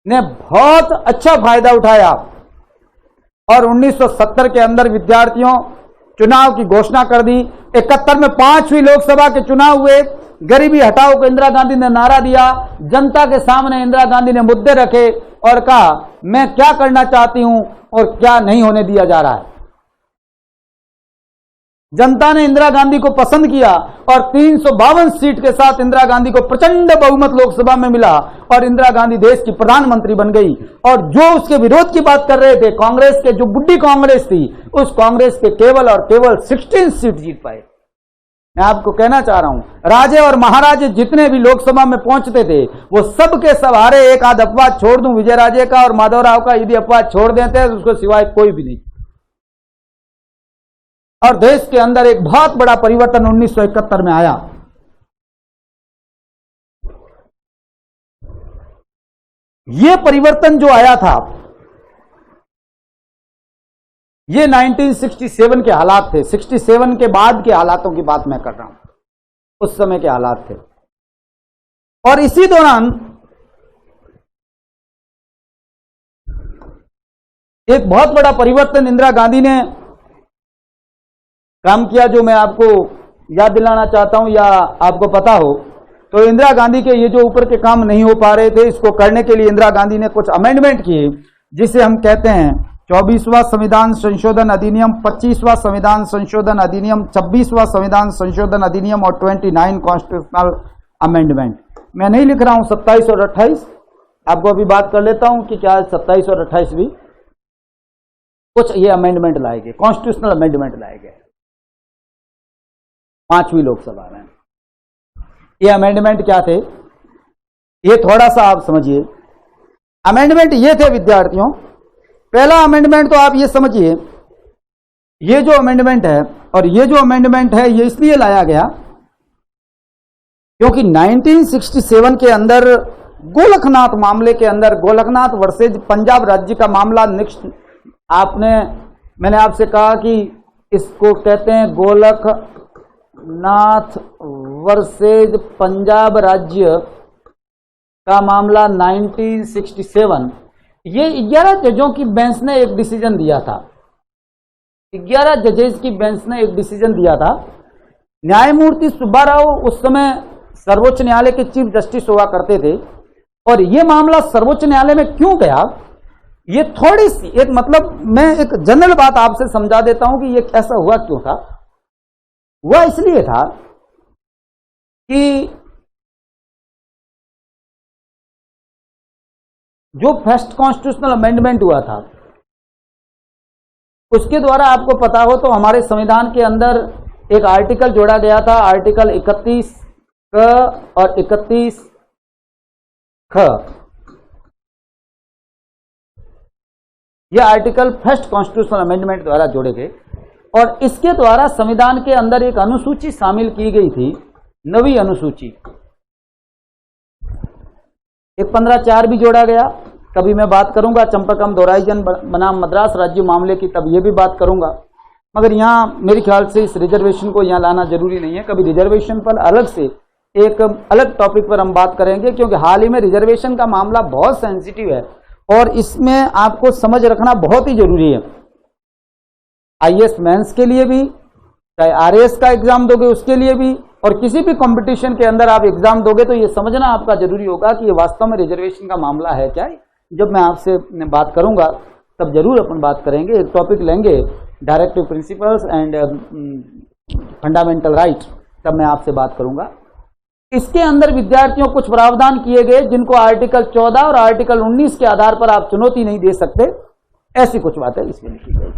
ने बहुत अच्छा फायदा उठाया और 1970 के अंदर विद्यार्थियों चुनाव की घोषणा कर दी। 71 में 5वीं लोकसभा के चुनाव हुए। गरीबी हटाओ को इंदिरा गांधी ने नारा दिया। जनता के सामने इंदिरा गांधी ने मुद्दे रखे और कहा मैं क्या करना चाहती हूं और क्या नहीं होने दिया जा रहा है। जनता ने इंदिरा गांधी को पसंद किया और 352 सीट के साथ इंदिरा गांधी को प्रचंड बहुमत लोकसभा में मिला और इंदिरा गांधी देश की प्रधानमंत्री बन गई। और जो उसके विरोध की बात कर रहे थे, कांग्रेस के, जो बुड्ढी कांग्रेस थी, उस कांग्रेस के केवल और केवल 16 सीट जीत पाए। मैं आपको कहना चाह रहा हूं, राजे और महाराजे जितने भी लोकसभा में पहुंचते थे वो सब के सब हारे। एक आध अपवाद छोड़ दूं, विजय राजे का और माधवराव का, यदि अपवाद छोड़ देते तो उसको सिवाय कोई भी नहीं। और देश के अंदर एक बहुत बड़ा परिवर्तन 1971 में आया। यह परिवर्तन जो आया था, ये 1967 के हालात थे। 67 के बाद के हालातों की बात मैं कर रहा हूं, उस समय के हालात थे। और इसी दौरान एक बहुत बड़ा परिवर्तन इंदिरा गांधी ने काम किया, जो मैं आपको याद दिलाना चाहता हूं या आपको पता हो। तो इंदिरा गांधी के ये जो ऊपर के काम नहीं हो पा रहे थे, इसको करने के लिए इंदिरा गांधी ने कुछ अमेंडमेंट किए, जिसे हम कहते हैं 24वां संविधान संशोधन अधिनियम, 25वां संविधान संशोधन अधिनियम, 26वां संविधान संशोधन अधिनियम और 29 कॉन्स्टिट्यूशनल अमेंडमेंट। मैं नहीं लिख रहा हूं 27 और 28, आपको अभी बात कर लेता हूं कि क्या 27 और 28 भी कुछ ये अमेंडमेंट लाए गए, कॉन्स्टिट्यूशनल अमेंडमेंट लाए गए 5वीं लोकसभा में। ये अमेंडमेंट क्या थे, ये थोड़ा सा आप समझिए। अमेंडमेंट ये थे विद्यार्थियों, पहला अमेंडमेंट तो आप ये समझिए, ये जो अमेंडमेंट है और ये जो अमेंडमेंट है ये इसलिए लाया गया क्योंकि 1967 के अंदर गोलकनाथ मामले के अंदर, गोलकनाथ वर्सेज पंजाब राज्य का मामला, मैंने आपसे कहा कि इसको कहते हैं गोलकनाथ वर्सेज पंजाब राज्य का मामला 1967। ये 11 जजों की बेंच ने एक डिसीजन दिया था। 11 जजेस की बेंच ने एक डिसीजन दिया था। न्यायमूर्ति सुब्बाराव उस समय सर्वोच्च न्यायालय के चीफ जस्टिस हुआ करते थे। और ये मामला सर्वोच्च न्यायालय में क्यों गया, ये थोड़ी सी एक मतलब मैं एक जनरल बात आपसे समझा देता हूं कि ये ऐसा हुआ क्यों था। हुआ इसलिए था कि जो फर्स्ट कॉन्स्टिट्यूशनल अमेंडमेंट हुआ था उसके द्वारा, आपको पता हो तो हमारे संविधान के अंदर एक आर्टिकल जोड़ा गया था, आर्टिकल 31 क और 31 ख। ये आर्टिकल फर्स्ट कॉन्स्टिट्यूशनल अमेंडमेंट द्वारा जोड़े गए और इसके द्वारा संविधान के अंदर एक अनुसूची शामिल की गई थी, नवी अनुसूची। एक 15(4) भी जोड़ा गया। कभी मैं बात करूंगा चंपाकम दोराईजन बनाम मद्रास राज्य मामले की, तब ये भी बात करूंगा। मगर यहाँ मेरे ख्याल से इस रिजर्वेशन को यहाँ लाना जरूरी नहीं है। कभी रिजर्वेशन पर अलग से एक अलग टॉपिक पर हम बात करेंगे, क्योंकि हाल ही में रिजर्वेशन का मामला बहुत सेंसिटिव है और इसमें आपको समझ रखना बहुत ही जरूरी है। आईएएस मेंस के लिए भी, चाहे आरएएस का एग्जाम दोगे उसके लिए भी, और किसी भी कंपटीशन के अंदर आप एग्जाम दोगे तो ये समझना आपका जरूरी होगा कि ये वास्तव में रिजर्वेशन का मामला है क्या। जब मैं आपसे बात करूंगा तब जरूर अपन बात करेंगे, एक टॉपिक लेंगे directive principles and fundamental right, तब मैं आपसे बात करूंगा। इसके अंदर विद्यार्थियों कुछ प्रावधान किए गए जिनको आर्टिकल 14 और आर्टिकल 19 के आधार पर आप चुनौती नहीं दे सकते, ऐसी कुछ बातें इसमें लिखी गई।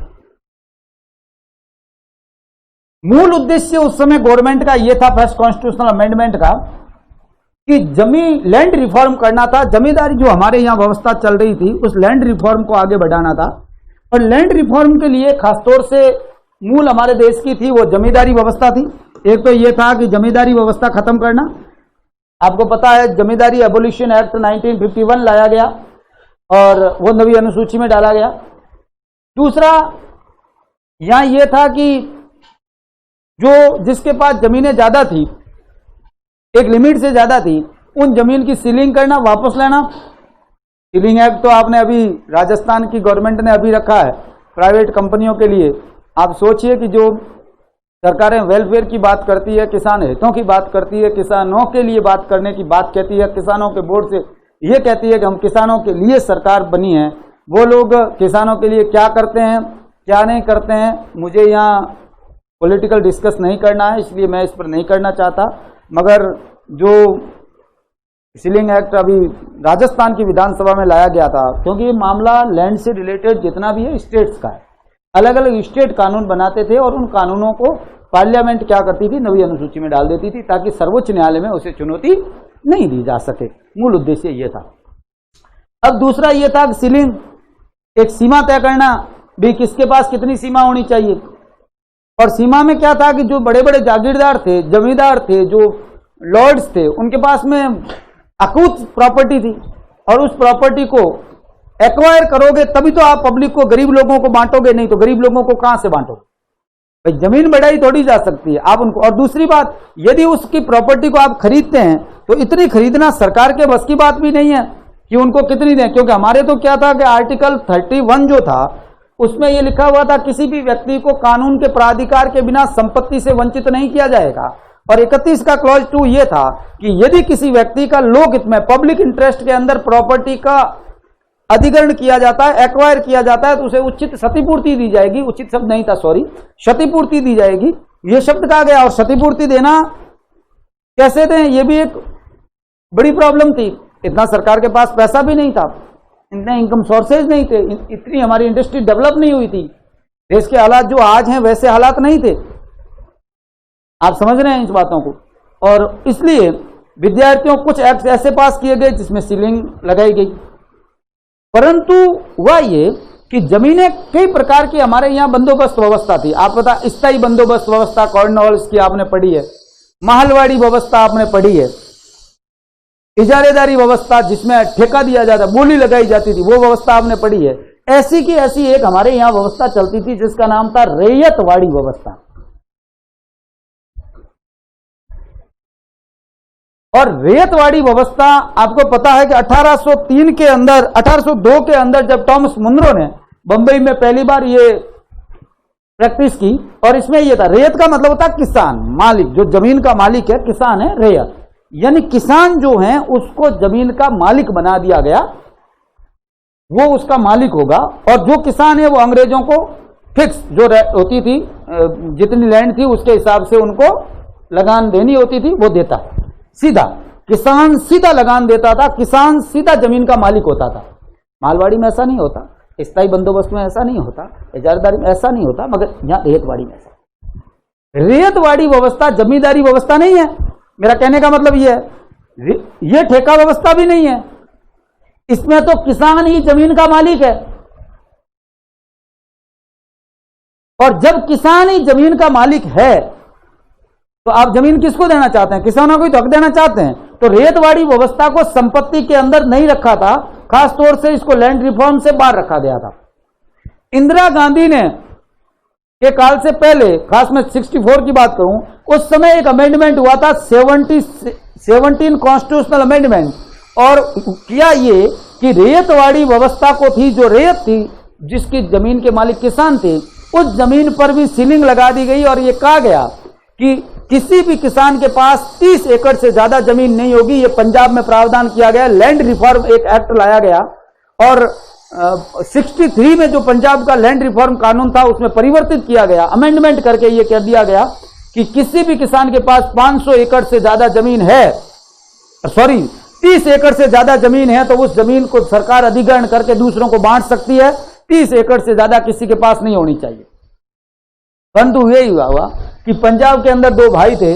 मूल उद्देश्य उस समय गवर्नमेंट का यह था, फर्स्ट कॉन्स्टिट्यूशनल अमेंडमेंट का, कि लैंड रिफॉर्म करना था। जमींदारी जो हमारे यहां व्यवस्था चल रही थी उस लैंड रिफॉर्म को आगे बढ़ाना था। और लैंड रिफॉर्म के लिए खासतौर से मूल हमारे देश की थी वो जमींदारी व्यवस्था थी। एक तो यह था कि जमींदारी व्यवस्था खत्म करना। आपको पता है जमींदारी एबोलिशन एक्ट 1951 लाया गया और वो नवी अनुसूची में डाला गया। दूसरा यहां यह था कि जो जिसके पास जमीनें ज्यादा थी, एक लिमिट से ज्यादा थी, उन जमीन की सीलिंग करना, वापस लेना। सीलिंग एक्ट तो आपने अभी राजस्थान की गवर्नमेंट ने अभी रखा है प्राइवेट कंपनियों के लिए। आप सोचिए कि जो सरकारें वेलफेयर की बात करती है, किसान हितों की बात करती है, किसानों के लिए बात करने की बात कहती है, किसानों के बोर्ड से ये कहती है कि हम किसानों के लिए सरकार बनी है, वो लोग किसानों के लिए क्या करते हैं क्या नहीं करते हैं, मुझे यहाँ पॉलिटिकल डिस्कस नहीं करना है, इसलिए मैं इस पर नहीं करना चाहता। मगर जो सीलिंग एक्ट अभी राजस्थान की विधानसभा में लाया गया था, क्योंकि ये मामला लैंड से रिलेटेड जितना भी है स्टेट्स का है, अलग अलग स्टेट कानून बनाते थे और उन कानूनों को पार्लियामेंट क्या करती थी, नवी अनुसूची में डाल देती थी ताकि सर्वोच्च न्यायालय में उसे चुनौती नहीं दी जा सके। मूल उद्देश्य ये था। अब दूसरा ये था कि सीलिंग एक सीमा तय करना भी, किसके पास कितनी सीमा होनी चाहिए। और सीमा में क्या था कि जो बड़े बड़े जागीरदार थे, जमींदार थे, जो लॉर्ड्स थे, उनके पास में अकूत प्रॉपर्टी थी और उस प्रॉपर्टी को एक्वायर करोगे तभी तो आप पब्लिक को, गरीब लोगों को बांटोगे, नहीं तो गरीब लोगों को कहां से बांटोगे भाई। जमीन बढ़ाई थोड़ी जा सकती है आप उनको। और दूसरी बात, यदि उसकी प्रॉपर्टी को आप खरीदते हैं तो इतनी खरीदना सरकार के बस की बात भी नहीं है कि उनको कितनी दें। क्योंकि हमारे तो क्या था कि आर्टिकल 31 जो था उसमें यह लिखा हुआ था किसी भी व्यक्ति को कानून के प्राधिकार के बिना संपत्ति से वंचित नहीं किया जाएगा। और 31 का क्लॉज 2 ये था कि यदि किसी व्यक्ति का लोक हित में, पब्लिक इंटरेस्ट के अंदर प्रॉपर्टी का अधिग्रहण किया जाता है, एक्वायर किया जाता है, तो उसे उचित क्षतिपूर्ति दी जाएगी। उचित शब्द नहीं था, सॉरी, क्षतिपूर्ति दी जाएगी, यह शब्द कहा गया। और क्षतिपूर्ति देना कैसे दें, यह भी एक बड़ी प्रॉब्लम थी। इतना सरकार के पास पैसा भी नहीं था, इतने इनकम सोर्सेज नहीं थे, इतनी हमारी इंडस्ट्री डेवलप नहीं हुई थी, देश के हालात जो आज हैं वैसे हालात नहीं थे। आप समझ रहे हैं इस बातों को। और इसलिए विद्यार्थियों कुछ एक्ट ऐसे पास किए गए जिसमें सीलिंग लगाई गई। परंतु हुआ ये कि जमीनें कई प्रकार की हमारे यहां बंदोबस्त व्यवस्था थी। आप पता, स्थायी बंदोबस्त व्यवस्था कॉर्नवालिस की आपने पढ़ी है, महलवाड़ी व्यवस्था आपने पढ़ी है, इजारेदारी व्यवस्था जिसमें ठेका दिया जाता, बोली लगाई जाती थी, वो व्यवस्था आपने पढ़ी है। ऐसी की ऐसी एक हमारे यहां व्यवस्था चलती थी जिसका नाम था रैयतवाड़ी व्यवस्था। और रैयतवाड़ी व्यवस्था आपको पता है कि 1803 के अंदर, 1802 के अंदर जब टॉमस मुनरो ने बंबई में पहली बार ये प्रैक्टिस की, और इसमें यह था, रैयत का मतलब होता है किसान, मालिक, जो जमीन का मालिक है किसान है रैयत, यानी किसान जो है उसको जमीन का मालिक बना दिया गया, वो उसका मालिक होगा। और जो किसान है वो अंग्रेजों को फिक्स जो होती थी, जितनी लैंड थी उसके हिसाब से उनको लगान देनी होती थी, वो देता। सीधा किसान सीधा लगान देता था, किसान सीधा जमीन का मालिक होता था। मालवाड़ी में ऐसा नहीं होता, स्थायी बंदोबस्त में ऐसा नहीं होता, इजारादारी में ऐसा नहीं होता, मगर यहां रैयतवाड़ी में ऐसा। रैयतवाड़ी व्यवस्था जमींदारी व्यवस्था नहीं है, मेरा कहने का मतलब यह है। यह ठेका व्यवस्था भी नहीं है, इसमें तो किसान ही जमीन का मालिक है। और जब किसान ही जमीन का मालिक है तो आप जमीन किसको देना चाहते हैं, किसानों को ही तो हक देना चाहते हैं। तो रैयतवाड़ी व्यवस्था को संपत्ति के अंदर नहीं रखा था, खास तौर से इसको लैंड रिफॉर्म से बाहर रखा गया था। इंदिरा गांधी ने के काल से पहले, खास में 64 की बात करूं, उस समय एक अमेंडमेंट हुआ था, 17 कॉन्स्टिट्यूशनल अमेंडमेंट, और किया ये कि रैयतवाड़ी व्यवस्था को थी, जो रैयत थी जिसकी जमीन के मालिक किसान थे, उस जमीन पर भी सीलिंग लगा दी गई। और ये कहा गया कि किसी भी किसान के पास 30 एकड़ से ज्यादा जमीन नहीं होगी। ये पंजाब में प्रावधान किया गया, लैंड रिफॉर्म एक एक्ट लाया गया, और 63 में जो पंजाब का लैंड रिफॉर्म कानून था उसमें परिवर्तित किया गया, अमेंडमेंट करके ये कह दिया गया कि किसी भी किसान के पास 500 एकड़ से ज्यादा जमीन है, 30 एकड़ से ज्यादा जमीन है, तो उस जमीन को सरकार अधिग्रहण करके दूसरों को बांट सकती है। 30 एकड़ से ज्यादा किसी के पास नहीं होनी चाहिए। परंतु यही हुआ कि पंजाब के अंदर 2 भाई थे,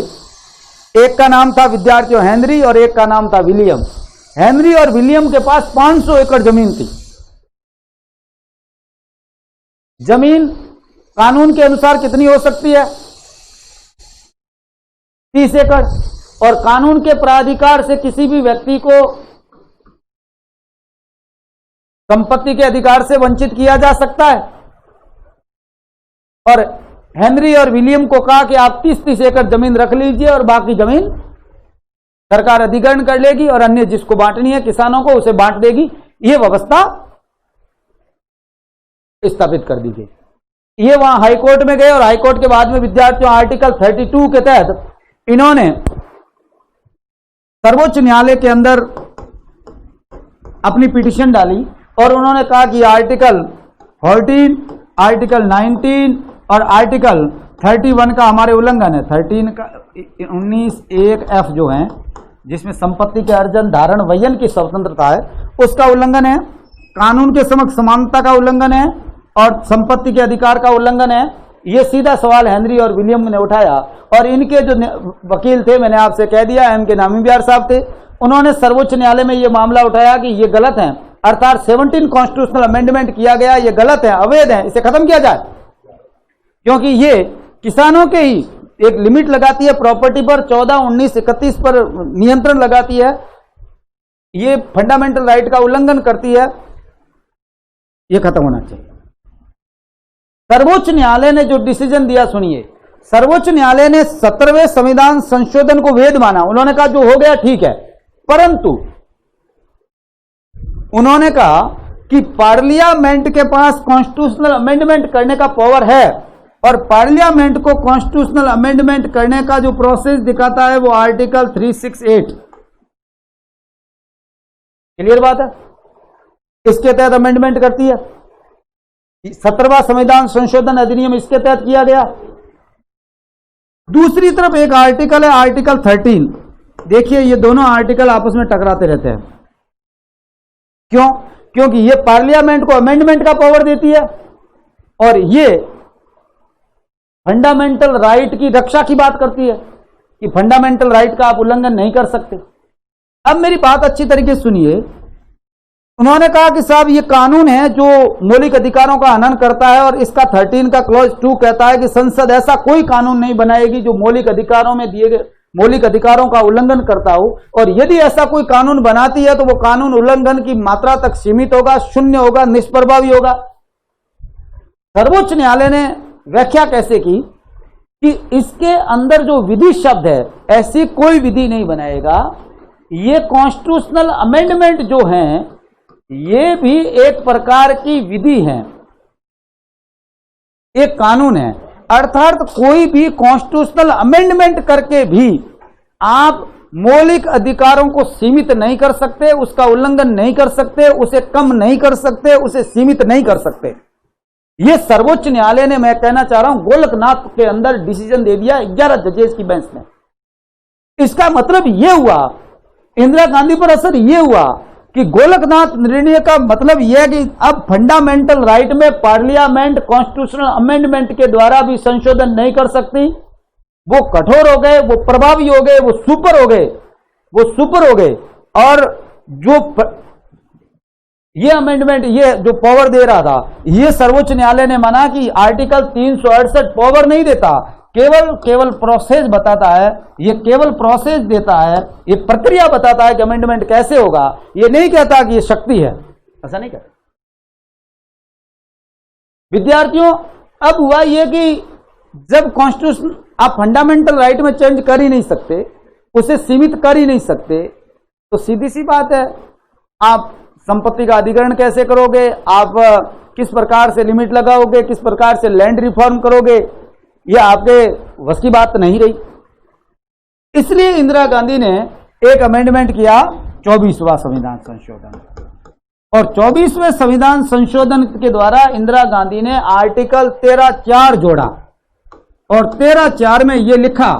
एक का नाम था विद्यार्थी हेनरी और एक का नाम था विलियम। हेनरी और विलियम के पास 500 एकड़ जमीन थी। जमीन कानून के अनुसार कितनी हो सकती है, 30 एकड़, और कानून के प्राधिकार से किसी भी व्यक्ति को संपत्ति के अधिकार से वंचित किया जा सकता है। और हेनरी और विलियम को कहा कि आप 30-30 एकड़ जमीन रख लीजिए और बाकी जमीन सरकार अधिग्रहण कर लेगी और अन्य जिसको बांटनी है किसानों को उसे बांट देगी। ये व्यवस्था स्थापित कर दी गई। ये वहां हाईकोर्ट में गए और हाईकोर्ट के बाद में विद्यार्थियों आर्टिकल 32 के तहत इन्होंने सर्वोच्च न्यायालय के अंदर अपनी पिटीशन डाली और उन्होंने कहा कि आर्टिकल 14, आर्टिकल 19 और आर्टिकल 31 का हमारे उल्लंघन है। 13 का 19(1)(f) जो है, जिसमें संपत्ति के अर्जन, धारण, वयन की स्वतंत्रता है, उसका उल्लंघन है। कानून के समक्ष समानता का उल्लंघन है और संपत्ति के अधिकार का उल्लंघन है। ये सीधा सवाल हेनरी और विलियम ने उठाया और इनके जो वकील थे, मैंने आपसे कह दिया, M.K. नामीबिहार साहब थे, उन्होंने सर्वोच्च न्यायालय में ये मामला उठाया कि ये गलत है, अर्थात 17 कॉन्स्टिट्यूशनल अमेंडमेंट किया गया, ये गलत है, अवैध है, इसे खत्म किया जाए, क्योंकि ये किसानों के ही एक लिमिट लगाती है, प्रॉपर्टी पर 14, 19, 31 पर नियंत्रण लगाती है, ये फंडामेंटल राइट का उल्लंघन करती है, ये खत्म होना चाहिए। सर्वोच्च न्यायालय ने जो डिसीजन दिया, सुनिए, सर्वोच्च न्यायालय ने 17वें संविधान संशोधन को वैध माना। उन्होंने कहा जो हो गया ठीक है, परंतु उन्होंने कहा कि पार्लियामेंट के पास कॉन्स्टिट्यूशनल अमेंडमेंट करने का पावर है और पार्लियामेंट को कॉन्स्टिट्यूशनल अमेंडमेंट करने का जो प्रोसेस दिखाता है वो आर्टिकल 368। क्लियर बात है? इसके तहत अमेंडमेंट करती है। 17वां संविधान संशोधन अधिनियम इसके तहत किया गया। दूसरी तरफ एक आर्टिकल है, आर्टिकल 13। देखिए, ये दोनों आर्टिकल आपस में टकराते रहते हैं। क्यों? क्योंकि ये पार्लियामेंट को अमेंडमेंट का पावर देती है और ये फंडामेंटल राइट की रक्षा की बात करती है कि फंडामेंटल राइट का आप उल्लंघन नहीं कर सकते। अब मेरी बात अच्छी तरीके से सुनिए। उन्होंने कहा कि साहब ये कानून है जो मौलिक अधिकारों का हनन करता है और इसका 13 का क्लॉज 2 कहता है कि संसद ऐसा कोई कानून नहीं बनाएगी जो मौलिक अधिकारों में दिए गए मौलिक अधिकारों का उल्लंघन करता हो, और यदि ऐसा कोई कानून बनाती है तो वो कानून उल्लंघन की मात्रा तक सीमित होगा, शून्य होगा, निष्प्रभावी होगा। सर्वोच्च न्यायालय ने व्याख्या कैसे की कि इसके अंदर जो विधि शब्द है, ऐसी कोई विधि नहीं बनाएगा। ये कॉन्स्टिट्यूशनल अमेंडमेंट जो हैं, ये भी एक प्रकार की विधि है, एक कानून है। अर्थात कोई भी कॉन्स्टिट्यूशनल अमेंडमेंट करके भी आप मौलिक अधिकारों को सीमित नहीं कर सकते, उसका उल्लंघन नहीं कर सकते, उसे कम नहीं कर सकते, उसे सीमित नहीं कर सकते। यह सर्वोच्च न्यायालय ने, मैं कहना चाह रहा हूं, गोलकनाथ के अंदर डिसीजन दे दिया 11 जजेस की बेंच ने। इसका मतलब यह हुआ, इंदिरा गांधी पर असर यह हुआ कि गोलकनाथ निर्णय का मतलब यह है कि अब फंडामेंटल राइट में पार्लियामेंट कॉन्स्टिट्यूशनल अमेंडमेंट के द्वारा भी संशोधन नहीं कर सकती। वो कठोर हो गए, वो प्रभावी हो गए, वो सुपर हो गए। और जो ये अमेंडमेंट, ये जो पावर दे रहा था, ये सर्वोच्च न्यायालय ने माना कि आर्टिकल 368 पावर नहीं देता, केवल प्रोसेस बताता है, ये केवल प्रोसेस देता है, ये प्रक्रिया बताता है कि अमेंडमेंट कैसे होगा। ये नहीं कहता कि ये शक्ति है, ऐसा नहीं कहता। विद्यार्थियों, अब हुआ ये कि जब कॉन्स्टिट्यूशन, आप फंडामेंटल राइट में चेंज कर ही नहीं सकते, उसे सीमित कर ही नहीं सकते, तो सीधी सी बात है, आप संपत्ति का अधिग्रहण कैसे करोगे, आप किस प्रकार से लिमिट लगाओगे, किस प्रकार से लैंड रिफॉर्म करोगे, यह आपके वश की बात नहीं रही। इसलिए इंदिरा गांधी ने एक अमेंडमेंट किया, 24वां संविधान संशोधन, और 24वें संविधान संशोधन के द्वारा इंदिरा गांधी ने आर्टिकल 13(4) जोड़ा और 13(4) में यह लिखा,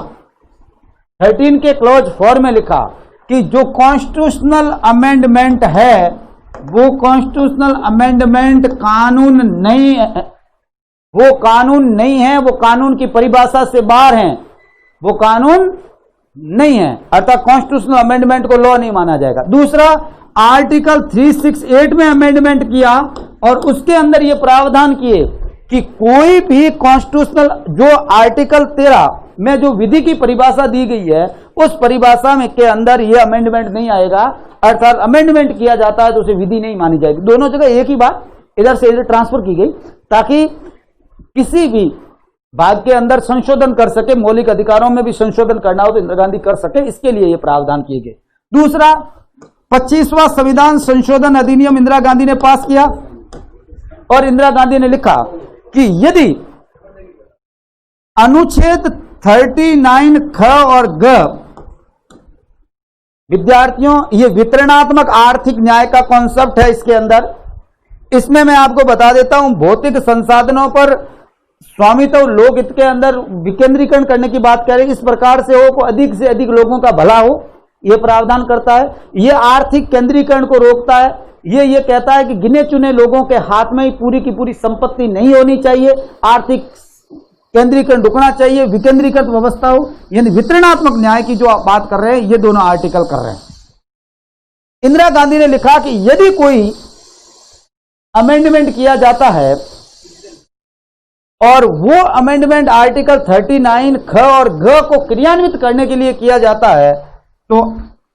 13 के क्लॉज 4 में लिखा कि जो कॉन्स्टिट्यूशनल अमेंडमेंट है वो कॉन्स्टिट्यूशनल अमेंडमेंट कानून नहीं है, वो कानून नहीं है, वो कानून की परिभाषा से बाहर हैं, वो कानून नहीं है, अर्थात कॉन्स्टिट्यूशनल अमेंडमेंट को लॉ नहीं माना जाएगा। दूसरा, आर्टिकल 368 में अमेंडमेंट किया और उसके अंदर ये प्रावधान किए कि कोई भी कॉन्स्टिट्यूशनल, जो आर्टिकल 13 में जो विधि की परिभाषा दी गई है, उस परिभाषा में के अंदर ये अमेंडमेंट नहीं आएगा, अर्थात अमेंडमेंट किया जाता है तो उसे विधि नहीं मानी जाएगी। दोनों जगह एक ही बात इधर से इधर ट्रांसफर की गई ताकि किसी भी भाग के अंदर संशोधन कर सके, मौलिक अधिकारों में भी संशोधन करना हो तो इंदिरा गांधी कर सके, इसके लिए ये प्रावधान किए गए। दूसरा, 25वां संविधान संशोधन अधिनियम इंदिरा गांधी ने पास किया और इंदिरा गांधी ने लिखा कि यदि अनुच्छेद 39 ख और ग विद्यार्थियों, ये वितरणात्मक आर्थिक न्याय का कॉन्सेप्ट है इसके अंदर। इसमें मैं आपको बता देता हूं, भौतिक संसाधनों पर स्वामित्व लोक हित के अंदर विकेंद्रीकरण करने की बात करें, इस प्रकार से हो को अधिक से अधिक लोगों का भला हो, यह प्रावधान करता है। यह आर्थिक केंद्रीकरण को रोकता है। यह कहता है कि गिने चुने लोगों के हाथ में ही पूरी की पूरी संपत्ति नहीं होनी चाहिए, आर्थिक केंद्रीकरण रुकना चाहिए, विकेंद्रीकृत व्यवस्था हो। यानी वितरणात्मक न्याय की जो आप बात कर रहे हैं, ये दोनों आर्टिकल कर रहे हैं। इंदिरा गांधी ने लिखा कि यदि कोई अमेंडमेंट किया जाता है और वो अमेंडमेंट आर्टिकल 39 ख और ग को क्रियान्वित करने के लिए किया जाता है, तो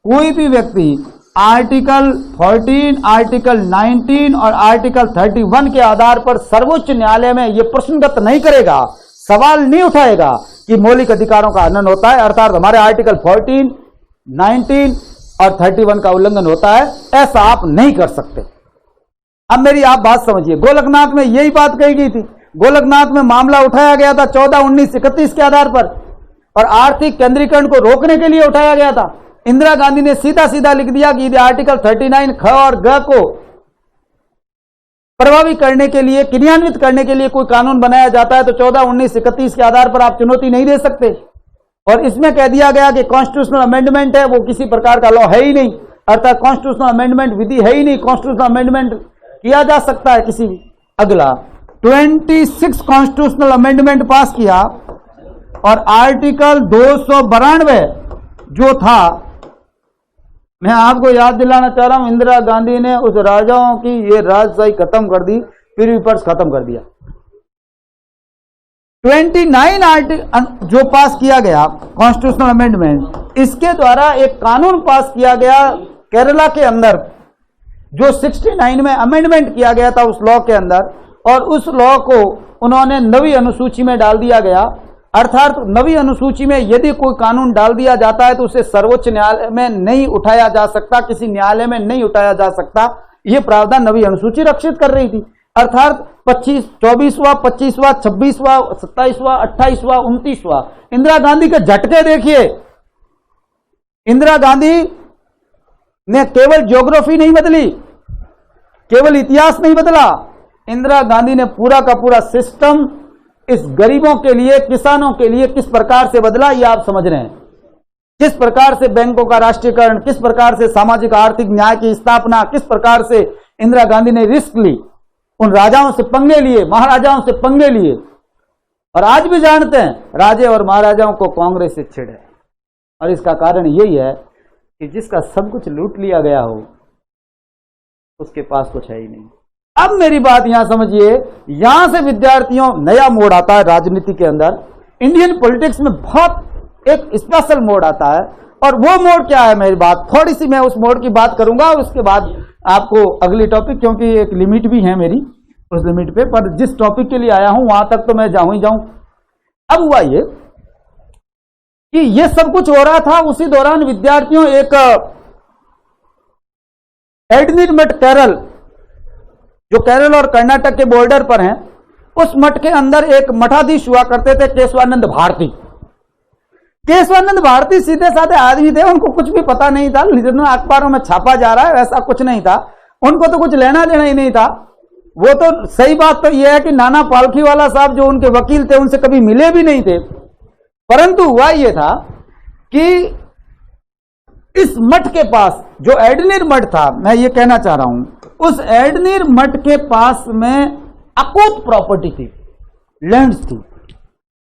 कोई भी व्यक्ति आर्टिकल 14, आर्टिकल 19 और आर्टिकल 31 के आधार पर सर्वोच्च न्यायालय में यह प्रश्नगत नहीं करेगा, सवाल नहीं उठाएगा कि मौलिक अधिकारों का हनन होता है, अर्थात हमारे आर्टिकल 14, 19 और 31 का उल्लंघन होता है, ऐसा आप नहीं कर सकते। अब मेरी आप बात समझिए, गोलकनाथ में यही बात कही गई थी। गोलकनाथ में मामला उठाया गया था 14/19/31 के आधार पर और आर्थिक केंद्रीकरण को रोकने के लिए उठाया गया था। इंदिरा गांधी ने सीधा सीधा लिख दिया कि यदि आर्टिकल 39 ख और ग को प्रभावी करने के लिए, क्रियान्वित करने के लिए कोई कानून बनाया जाता है तो 14/19/31 के आधार पर आप चुनौती नहीं दे सकते। और इसमें कह दिया गया कि कॉन्स्टिट्यूशनल अमेंडमेंट है, वो किसी प्रकार का लॉ है ही नहीं, अर्थात कॉन्स्टिट्यूशनल अमेंडमेंट विधि है ही नहीं, कॉन्स्टिट्यूशनल अमेंडमेंट किया जा सकता है किसी भी। अगला 26 कॉन्स्टिट्यूशनल अमेंडमेंट पास किया और आर्टिकल 292 जो था, मैं आपको याद दिलाना चाह रहा हूं, इंदिरा गांधी ने उस राजाओं की ये राजशाही खत्म कर दी, फिर विपर्स खत्म कर दिया। 29 आर्टिकल जो पास किया गया कॉन्स्टिट्यूशनल अमेंडमेंट, इसके द्वारा एक कानून पास किया गया केरला के अंदर, जो 69 में अमेंडमेंट किया गया था उस लॉ के अंदर, और उस लॉ को उन्होंने नवी अनुसूची में डाल दिया गया। अर्थात नवी अनुसूची में यदि कोई कानून डाल दिया जाता है तो उसे सर्वोच्च न्यायालय में नहीं उठाया जा सकता, किसी न्यायालय में नहीं उठाया जा सकता। यह प्रावधान नवी अनुसूची रक्षित कर रही थी। अर्थात 24वां, 25वां, 26वां, 27वां, 28वां, 29वां, इंदिरा गांधी के झटके देखिए। इंदिरा गांधी ने केवल ज्योग्राफी नहीं बदली, केवल इतिहास नहीं बदला, इंदिरा गांधी ने पूरा का पूरा सिस्टम इस गरीबों के लिए, किसानों के लिए किस प्रकार से बदला, ये आप समझ रहे हैं। किस प्रकार से बैंकों का राष्ट्रीयकरण, किस प्रकार से सामाजिक आर्थिक न्याय की स्थापना, किस प्रकार से इंदिरा गांधी ने रिस्क ली, उन राजाओं से पंगे लिए, महाराजाओं से पंगे लिए। और आज भी जानते हैं, राजे और महाराजाओं को कांग्रेस से छिड़ है, और इसका कारण यही है कि जिसका सब कुछ लूट लिया गया हो उसके पास कुछ है ही नहीं। अब मेरी बात यहां समझिए, यहां से विद्यार्थियों नया मोड़ आता है राजनीति के अंदर। इंडियन पॉलिटिक्स में बहुत एक स्पेशल मोड़ आता है, और वो मोड़ क्या है, मेरी बात थोड़ी सी मैं उस मोड़ की बात करूंगा, उसके बाद आपको अगली टॉपिक, क्योंकि एक लिमिट भी है मेरी, उस लिमिट पे, पर जिस टॉपिक के लिए आया हूं वहां तक तो मैं जाऊं ही जाऊं। अब हुआ ये कि ये सब कुछ हो रहा था, उसी दौरान विद्यार्थियों एक एडनीर मठ केरल, जो केरल और कर्नाटक के बॉर्डर पर हैं, उस मठ के अंदर एक मठाधीश हुआ करते थे, केशवानंद भारती। केशवानंद भारती सीधे साधे आदमी थे, उनको कुछ भी पता नहीं था, जितना अखबारों में छापा जा रहा है वैसा कुछ नहीं था, उनको तो कुछ लेना देना ही नहीं था। वो तो सही बात तो यह है कि नाना पालखीवाला साहब जो उनके वकील थे उनसे कभी मिले भी नहीं थे, परंतु हुआ यह था कि इस मठ के पास जो एडनीर मठ था, मैं ये कहना चाह रहा हूं, उस एडनीर मठ के पास में अकूत प्रॉपर्टी थी, लैंड्स थी,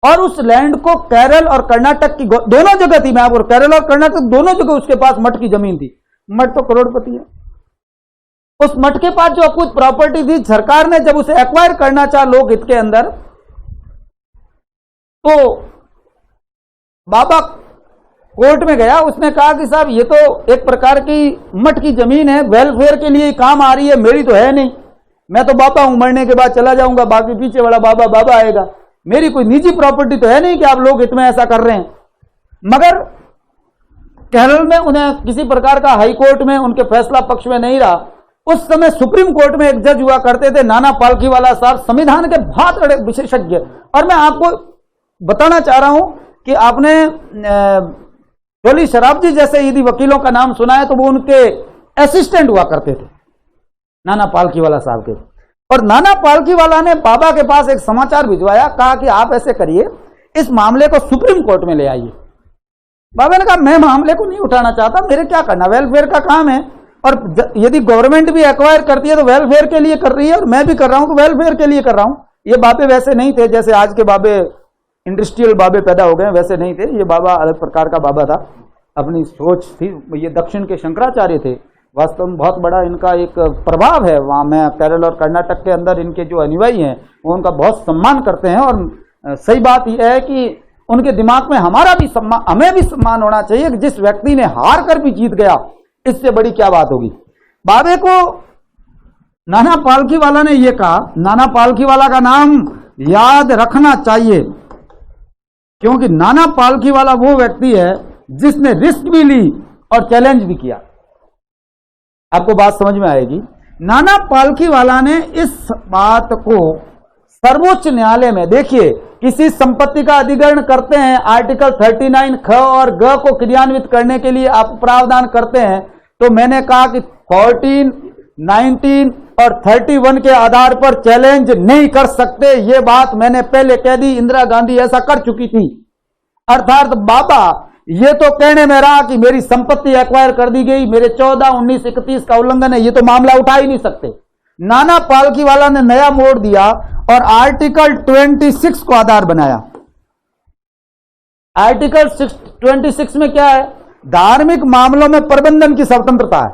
और उस लैंड को केरल और कर्नाटक की दोनों जगह थी, मैं आपको, केरल और कर्नाटक दोनों जगह उसके पास मठ की जमीन थी। मठ तो करोड़पति है। उस मठ के पास जो अकूत प्रॉपर्टी थी, सरकार ने जब उसे एक्वायर करना चाहा लोक हित के अंदर, तो बाबा कोर्ट में गया, उसने कहा कि साहब ये तो एक प्रकार की मठ की जमीन है, वेलफेयर के लिए काम आ रही है, मेरी तो है नहीं, मैं तो बाबा हूं, मरने के बाद चला जाऊंगा, बाकी पीछे वाला बाबा बाबा आएगा, मेरी कोई निजी प्रॉपर्टी तो है नहीं कि आप लोग हित में ऐसा कर रहे हैं। मगर केरल में उन्हें किसी प्रकार का हाई कोर्ट में उनके फैसला पक्ष में नहीं रहा, उस समय सुप्रीम कोर्ट में एक जज हुआ करते थे नाना पालकीवाला साहब, संविधान के बहुत बड़े विशेषज्ञ। और मैं आपको बताना चाह रहा हूं कि आपने टोली शराब जी जैसे यदि वकीलों का नाम सुना है तो वो उनके असिस्टेंट हुआ करते थे नाना पालकीवाला साहब के। और नाना पालकीवाला ने बाबा के पास एक समाचार भिजवाया, कहा कि आप ऐसे करिए, इस मामले को सुप्रीम कोर्ट में ले आइए। बाबा ने कहा मैं मामले को नहीं उठाना चाहता, मेरे क्या करना, वेलफेयर का काम है, और यदि गवर्नमेंट भी एक्वायर करती है तो वेलफेयर के लिए कर रही है, और मैं भी कर रहा हूं तो वेलफेयर के लिए कर रहा हूं। ये बाबे वैसे नहीं थे जैसे आज के बाबे इंडस्ट्रियल बाबे पैदा हो गए, वैसे नहीं थे। ये बाबा अलग प्रकार का बाबा था, अपनी सोच थी। ये दक्षिण के शंकराचार्य थे। वास्तव में बहुत बड़ा इनका एक प्रभाव है वहां में केरल और कर्नाटक के अंदर। इनके जो अनुयायी हैं वो उनका बहुत सम्मान करते हैं, और सही बात यह है कि उनके दिमाग में हमारा भी सम्मान, हमें भी सम्मान होना चाहिए कि जिस व्यक्ति ने हार कर भी जीत गया, इससे बड़ी क्या बात होगी। बाबे को नाना पालकीवाला ने यह कहा, नाना पालकीवाला का नाम याद रखना चाहिए क्योंकि नाना पालकीवाला वो व्यक्ति है जिसने रिस्क भी ली और चैलेंज भी किया। आपको बात समझ में आएगी। नाना पालकीवाला ने इस बात को सर्वोच्च न्यायालय में, देखिए किसी संपत्ति का अधिग्रहण करते हैं, आर्टिकल 39 ख और ग को क्रियान्वित करने के लिए आप प्रावधान करते हैं, तो मैंने कहा कि 14, 19 और 31 के आधार पर चैलेंज नहीं कर सकते। ये बात मैंने पहले कह दी, इंदिरा गांधी ऐसा कर चुकी थी। अर्थात बाबा ये तो कहने में रहा कि मेरी संपत्ति एक्वायर कर दी गई, मेरे 14, 19, 31 का उल्लंघन है, ये तो मामला उठा ही नहीं सकते। नाना पालकीवाला ने नया मोड़ दिया और आर्टिकल 26 को आधार बनाया। आर्टिकल 26 में क्या है? धार्मिक मामलों में प्रबंधन की स्वतंत्रता है।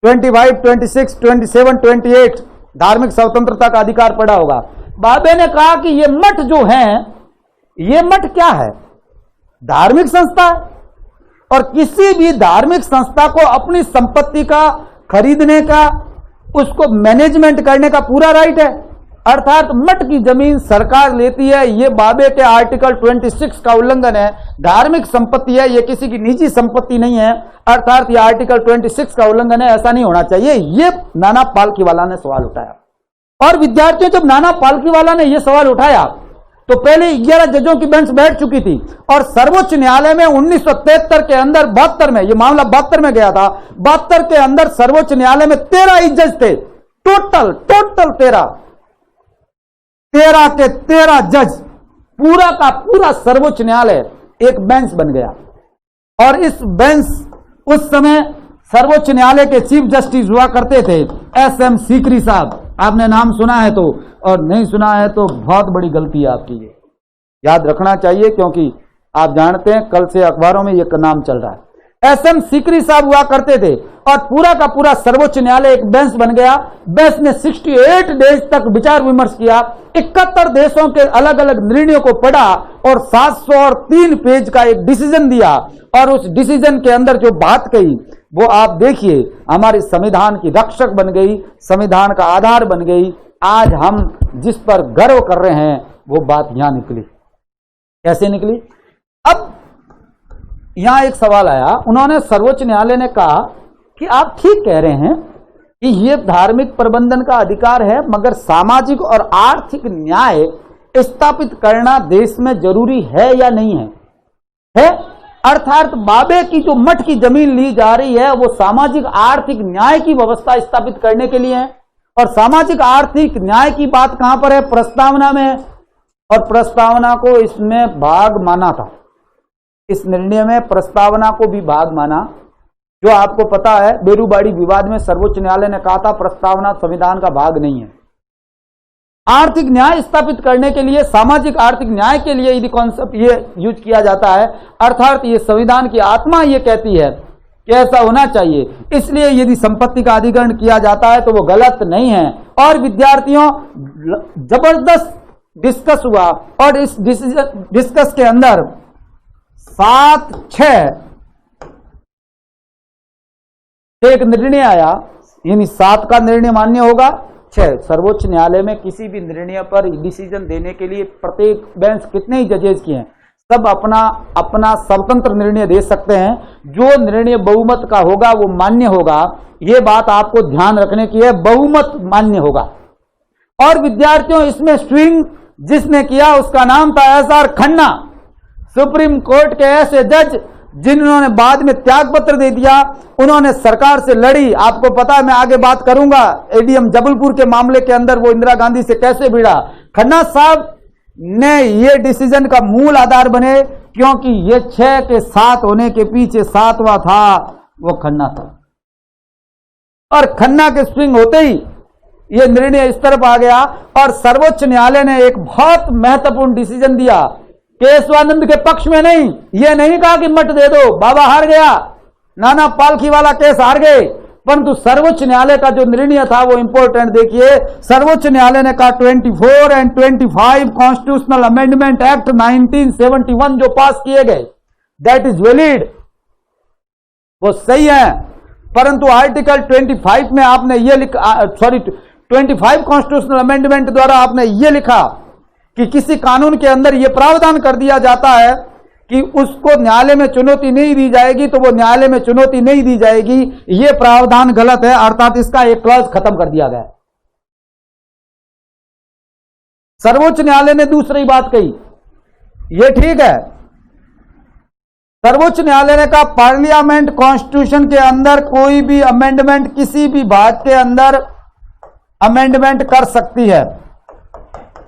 25, 26, 27, 28 धार्मिक स्वतंत्रता का अधिकार पड़ा होगा। बाबे ने कहा कि ये मठ जो हैं, ये मठ क्या है? धार्मिक संस्था है, और किसी भी धार्मिक संस्था को अपनी संपत्ति का खरीदने का, उसको मैनेजमेंट करने का पूरा राइट है। अर्थात मठ की जमीन सरकार लेती है, ये बाबे के आर्टिकल 26 का उल्लंघन है। धार्मिक संपत्ति है, ये किसी की निजी संपत्ति नहीं है, अर्थात ये आर्टिकल 26 का उल्लंघन है, ऐसा नहीं होना चाहिए। ये नाना पालकीवाला ने सवाल उठाया। और विद्यार्थियों, जब नाना पालकीवाला ने यह सवाल उठाया तो पहले 11 जजों की बेंच बैठ चुकी थी, और सर्वोच्च न्यायालय में 1973 के अंदर 72 में, यह मामला 72 में गया था, 72 के अंदर सर्वोच्च न्यायालय में 13 ही जज थे। टोटल 13 के 13 जज, पूरा का पूरा सर्वोच्च न्यायालय एक बेंच बन गया। और इस बेंच, उस समय सर्वोच्च न्यायालय के चीफ जस्टिस हुआ करते थे SM सीकरी साहब। आपने नाम सुना है तो, और नहीं सुना है तो बहुत बड़ी गलती है आपकी, ये याद रखना चाहिए, क्योंकि आप जानते हैं कल से अखबारों में ये नाम चल रहा है। SM सीकरी साहब हुआ करते थे, और पूरा का पूरा सर्वोच्च न्यायालय एक बेंच बन गया। बेंच ने 68 डेज तक विचार विमर्श किया, 71 देशों के अलग अलग निर्णयों को पढ़ा, और 703 पेज का एक डिसीजन दिया। और उस डिसीजन के अंदर जो बात कही वो आप देखिए, हमारे संविधान की रक्षक बन गई, संविधान का आधार बन गई। आज हम जिस पर गर्व कर रहे हैं वो बात यहां निकली। कैसे निकली? अब यहां एक सवाल आया, उन्होंने, सर्वोच्च न्यायालय ने कहा कि आप ठीक कह रहे हैं कि ये धार्मिक प्रबंधन का अधिकार है, मगर सामाजिक और आर्थिक न्याय स्थापित करना देश में जरूरी है या नहीं है? अर्थात बाबे की जो मठ की जमीन ली जा रही है वो सामाजिक आर्थिक न्याय की व्यवस्था स्थापित करने के लिए है। और सामाजिक आर्थिक न्याय की बात कहां पर है? प्रस्तावना में है, और प्रस्तावना को इसमें भाग माना था। इस निर्णय में प्रस्तावना को भी भाग माना। जो आपको पता है, बेरूबाड़ी विवाद में सर्वोच्च न्यायालय ने कहा था प्रस्तावना संविधान का भाग नहीं है। आर्थिक न्याय स्थापित करने के लिए, सामाजिक आर्थिक न्याय के लिए यदि कॉन्सेप्ट ये यूज किया जाता है, अर्थात ये संविधान की आत्मा ये कहती है कि ऐसा होना चाहिए, इसलिए यदि संपत्ति का अधिग्रहण किया जाता है तो वो गलत नहीं है। और विद्यार्थियों, जबरदस्त डिस्कस हुआ, और इस डिस्कस के अंदर 7-6 एक निर्णय आया, यानी 7 का निर्णय मान्य होगा, 6 सर्वोच्च न्यायालय में किसी भी निर्णय पर डिसीजन देने के लिए प्रत्येक बेंच कितने ही जजेस की हैं? सब अपना अपना स्वतंत्र निर्णय दे सकते हैं। जो निर्णय बहुमत का होगा वो मान्य होगा, ये बात आपको ध्यान रखने की है, बहुमत मान्य होगा। और विद्यार्थियों, इसमें स्विंग जिसने किया उसका नाम था एस.आर. खन्ना, सुप्रीम कोर्ट के ऐसे जज जिन्होंने बाद में त्याग पत्र दे दिया। उन्होंने सरकार से लड़ी, आपको पता है, मैं आगे बात करूंगा एडीएम जबलपुर के मामले के अंदर वो इंदिरा गांधी से कैसे भिड़ा। खन्ना साहब ने ये डिसीजन का मूल आधार बने, क्योंकि ये 6 के 7 होने के पीछे 7वां था, वो खन्ना था। और खन्ना के स्विंग होते ही ये निर्णय इस तरफ आ गया। और सर्वोच्च न्यायालय ने एक बहुत महत्वपूर्ण डिसीजन दिया, केशवानंद के पक्ष में नहीं। ये नहीं कहा कि मत दे दो, बाबा हार गया, नाना पालखी वाला केस हार गए, परंतु सर्वोच्च न्यायालय का जो निर्णय था वो इंपॉर्टेंट देखिए। सर्वोच्च न्यायालय ने कहा 24 एंड 25 कॉन्स्टिट्यूशनल अमेंडमेंट एक्ट 1971 जो पास किए गए, दैट इज वैलिड, वो सही है। परंतु आर्टिकल 25 में आपने ये लिखा, 25 कॉन्स्टिट्यूशनल अमेंडमेंट द्वारा आपने ये लिखा कि किसी कानून के अंदर यह प्रावधान कर दिया जाता है कि उसको न्यायालय में चुनौती नहीं दी जाएगी, तो वो न्यायालय में चुनौती नहीं दी जाएगी, यह प्रावधान गलत है, अर्थात इसका एक क्लॉज खत्म कर दिया गया। सर्वोच्च न्यायालय ने दूसरी बात कही, यह ठीक है। सर्वोच्च न्यायालय ने कहा पार्लियामेंट कॉन्स्टिट्यूशन के अंदर कोई भी अमेंडमेंट, किसी भी भाग के अंदर अमेंडमेंट कर सकती है।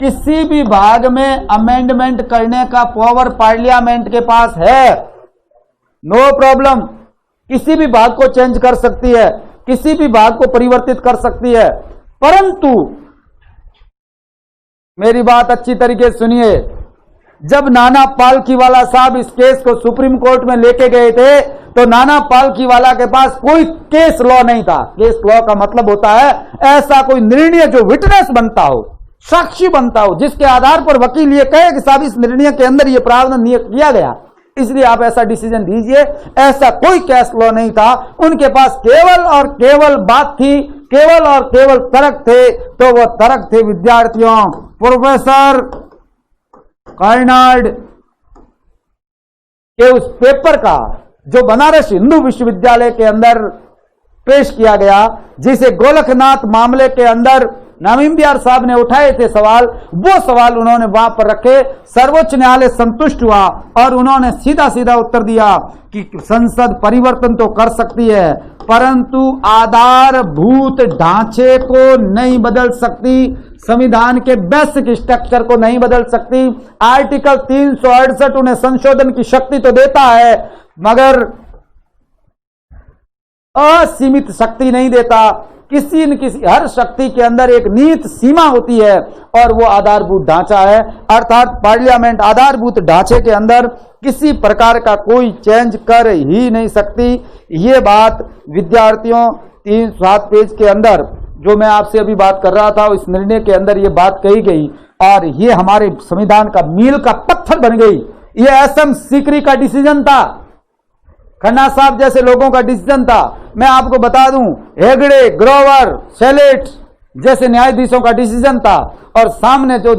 किसी भी भाग में अमेंडमेंट करने का पावर पार्लियामेंट के पास है, नो प्रॉब्लम। किसी भी भाग को चेंज कर सकती है, किसी भी भाग को परिवर्तित कर सकती है। परंतु मेरी बात अच्छी तरीके से सुनिए, जब नाना पालखीवाला साहब इस केस को सुप्रीम कोर्ट में लेके गए थे, तो नाना पालखीवाला के पास कोई केस लॉ नहीं था। केस लॉ का मतलब होता है ऐसा कोई निर्णय जो विटनेस बनता हो, साक्षी बनता हो, जिसके आधार पर वकील ये कहे कि साहब इस निर्णय के अंदर ये प्रावधान किया गया, इसलिए आप ऐसा डिसीजन दीजिए। ऐसा कोई केस लॉ नहीं था। उनके पास केवल और केवल बात थी, केवल और केवल तर्क थे। तो वो तर्क थे विद्यार्थियों, प्रोफेसर कार्नाड के उस पेपर का जो बनारस हिंदू विश्वविद्यालय के अंदर पेश किया गया, जिसे गोलकनाथ मामले के अंदर नामिबियार साहब ने उठाए थे सवाल, वो सवाल उन्होंने वहां पर रखे। सर्वोच्च न्यायालय संतुष्ट हुआ और उन्होंने सीधा सीधा उत्तर दिया कि संसद परिवर्तन तो कर सकती है, परंतु आधारभूत ढांचे को नहीं बदल सकती, संविधान के बेसिक स्ट्रक्चर को नहीं बदल सकती। आर्टिकल 368 उन्हें संशोधन की शक्ति तो देता है, मगर असीमित शक्ति नहीं देता। किसी न किसी, हर शक्ति के अंदर एक नियत सीमा होती है, और वो आधारभूत ढांचा है। अर्थात पार्लियामेंट आधारभूत ढांचे के अंदर किसी प्रकार का कोई चेंज कर ही नहीं सकती। ये बात विद्यार्थियों 307 पेज के अंदर जो मैं आपसे अभी बात कर रहा था, इस निर्णय के अंदर ये बात कही गई, और ये हमारे संविधान का मील का पत्थर बन गई। ये एस.एम. सीकरी का डिसीजन था, खन्ना साहब जैसे लोगों का डिसीजन था। मैं आपको बता दूं, हेगड़े, ग्रोवर, शेलेट जैसे न्यायाधीशों का डिसीजन था, और सामने जो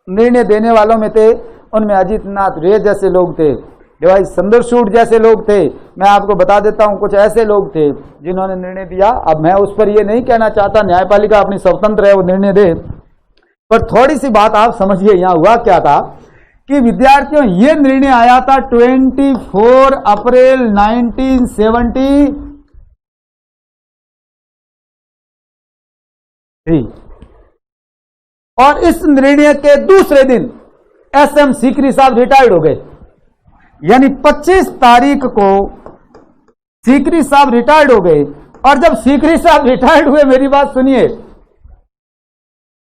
निर्णय देने वालों में थे उनमें अजीत नाथ रे जैसे लोग थे, डिवाइस चंद्रचूड़ जैसे लोग थे। मैं आपको बता देता हूं, कुछ ऐसे लोग थे जिन्होंने निर्णय दिया। अब मैं उस पर ये नहीं कहना चाहता, न्यायपालिका अपनी स्वतंत्र है, वो निर्णय दे, पर थोड़ी सी बात आप समझिए। यहां हुआ क्या था कि विद्यार्थियों, ये निर्णय आया था 24 अप्रैल 1973, और इस निर्णय के दूसरे दिन एस.एम. सीकरी साहब रिटायर्ड हो गए। यानी 25 तारीख को सीकरी साहब रिटायर्ड हो गए। और जब सीकरी साहब रिटायर्ड हुए, मेरी बात सुनिए,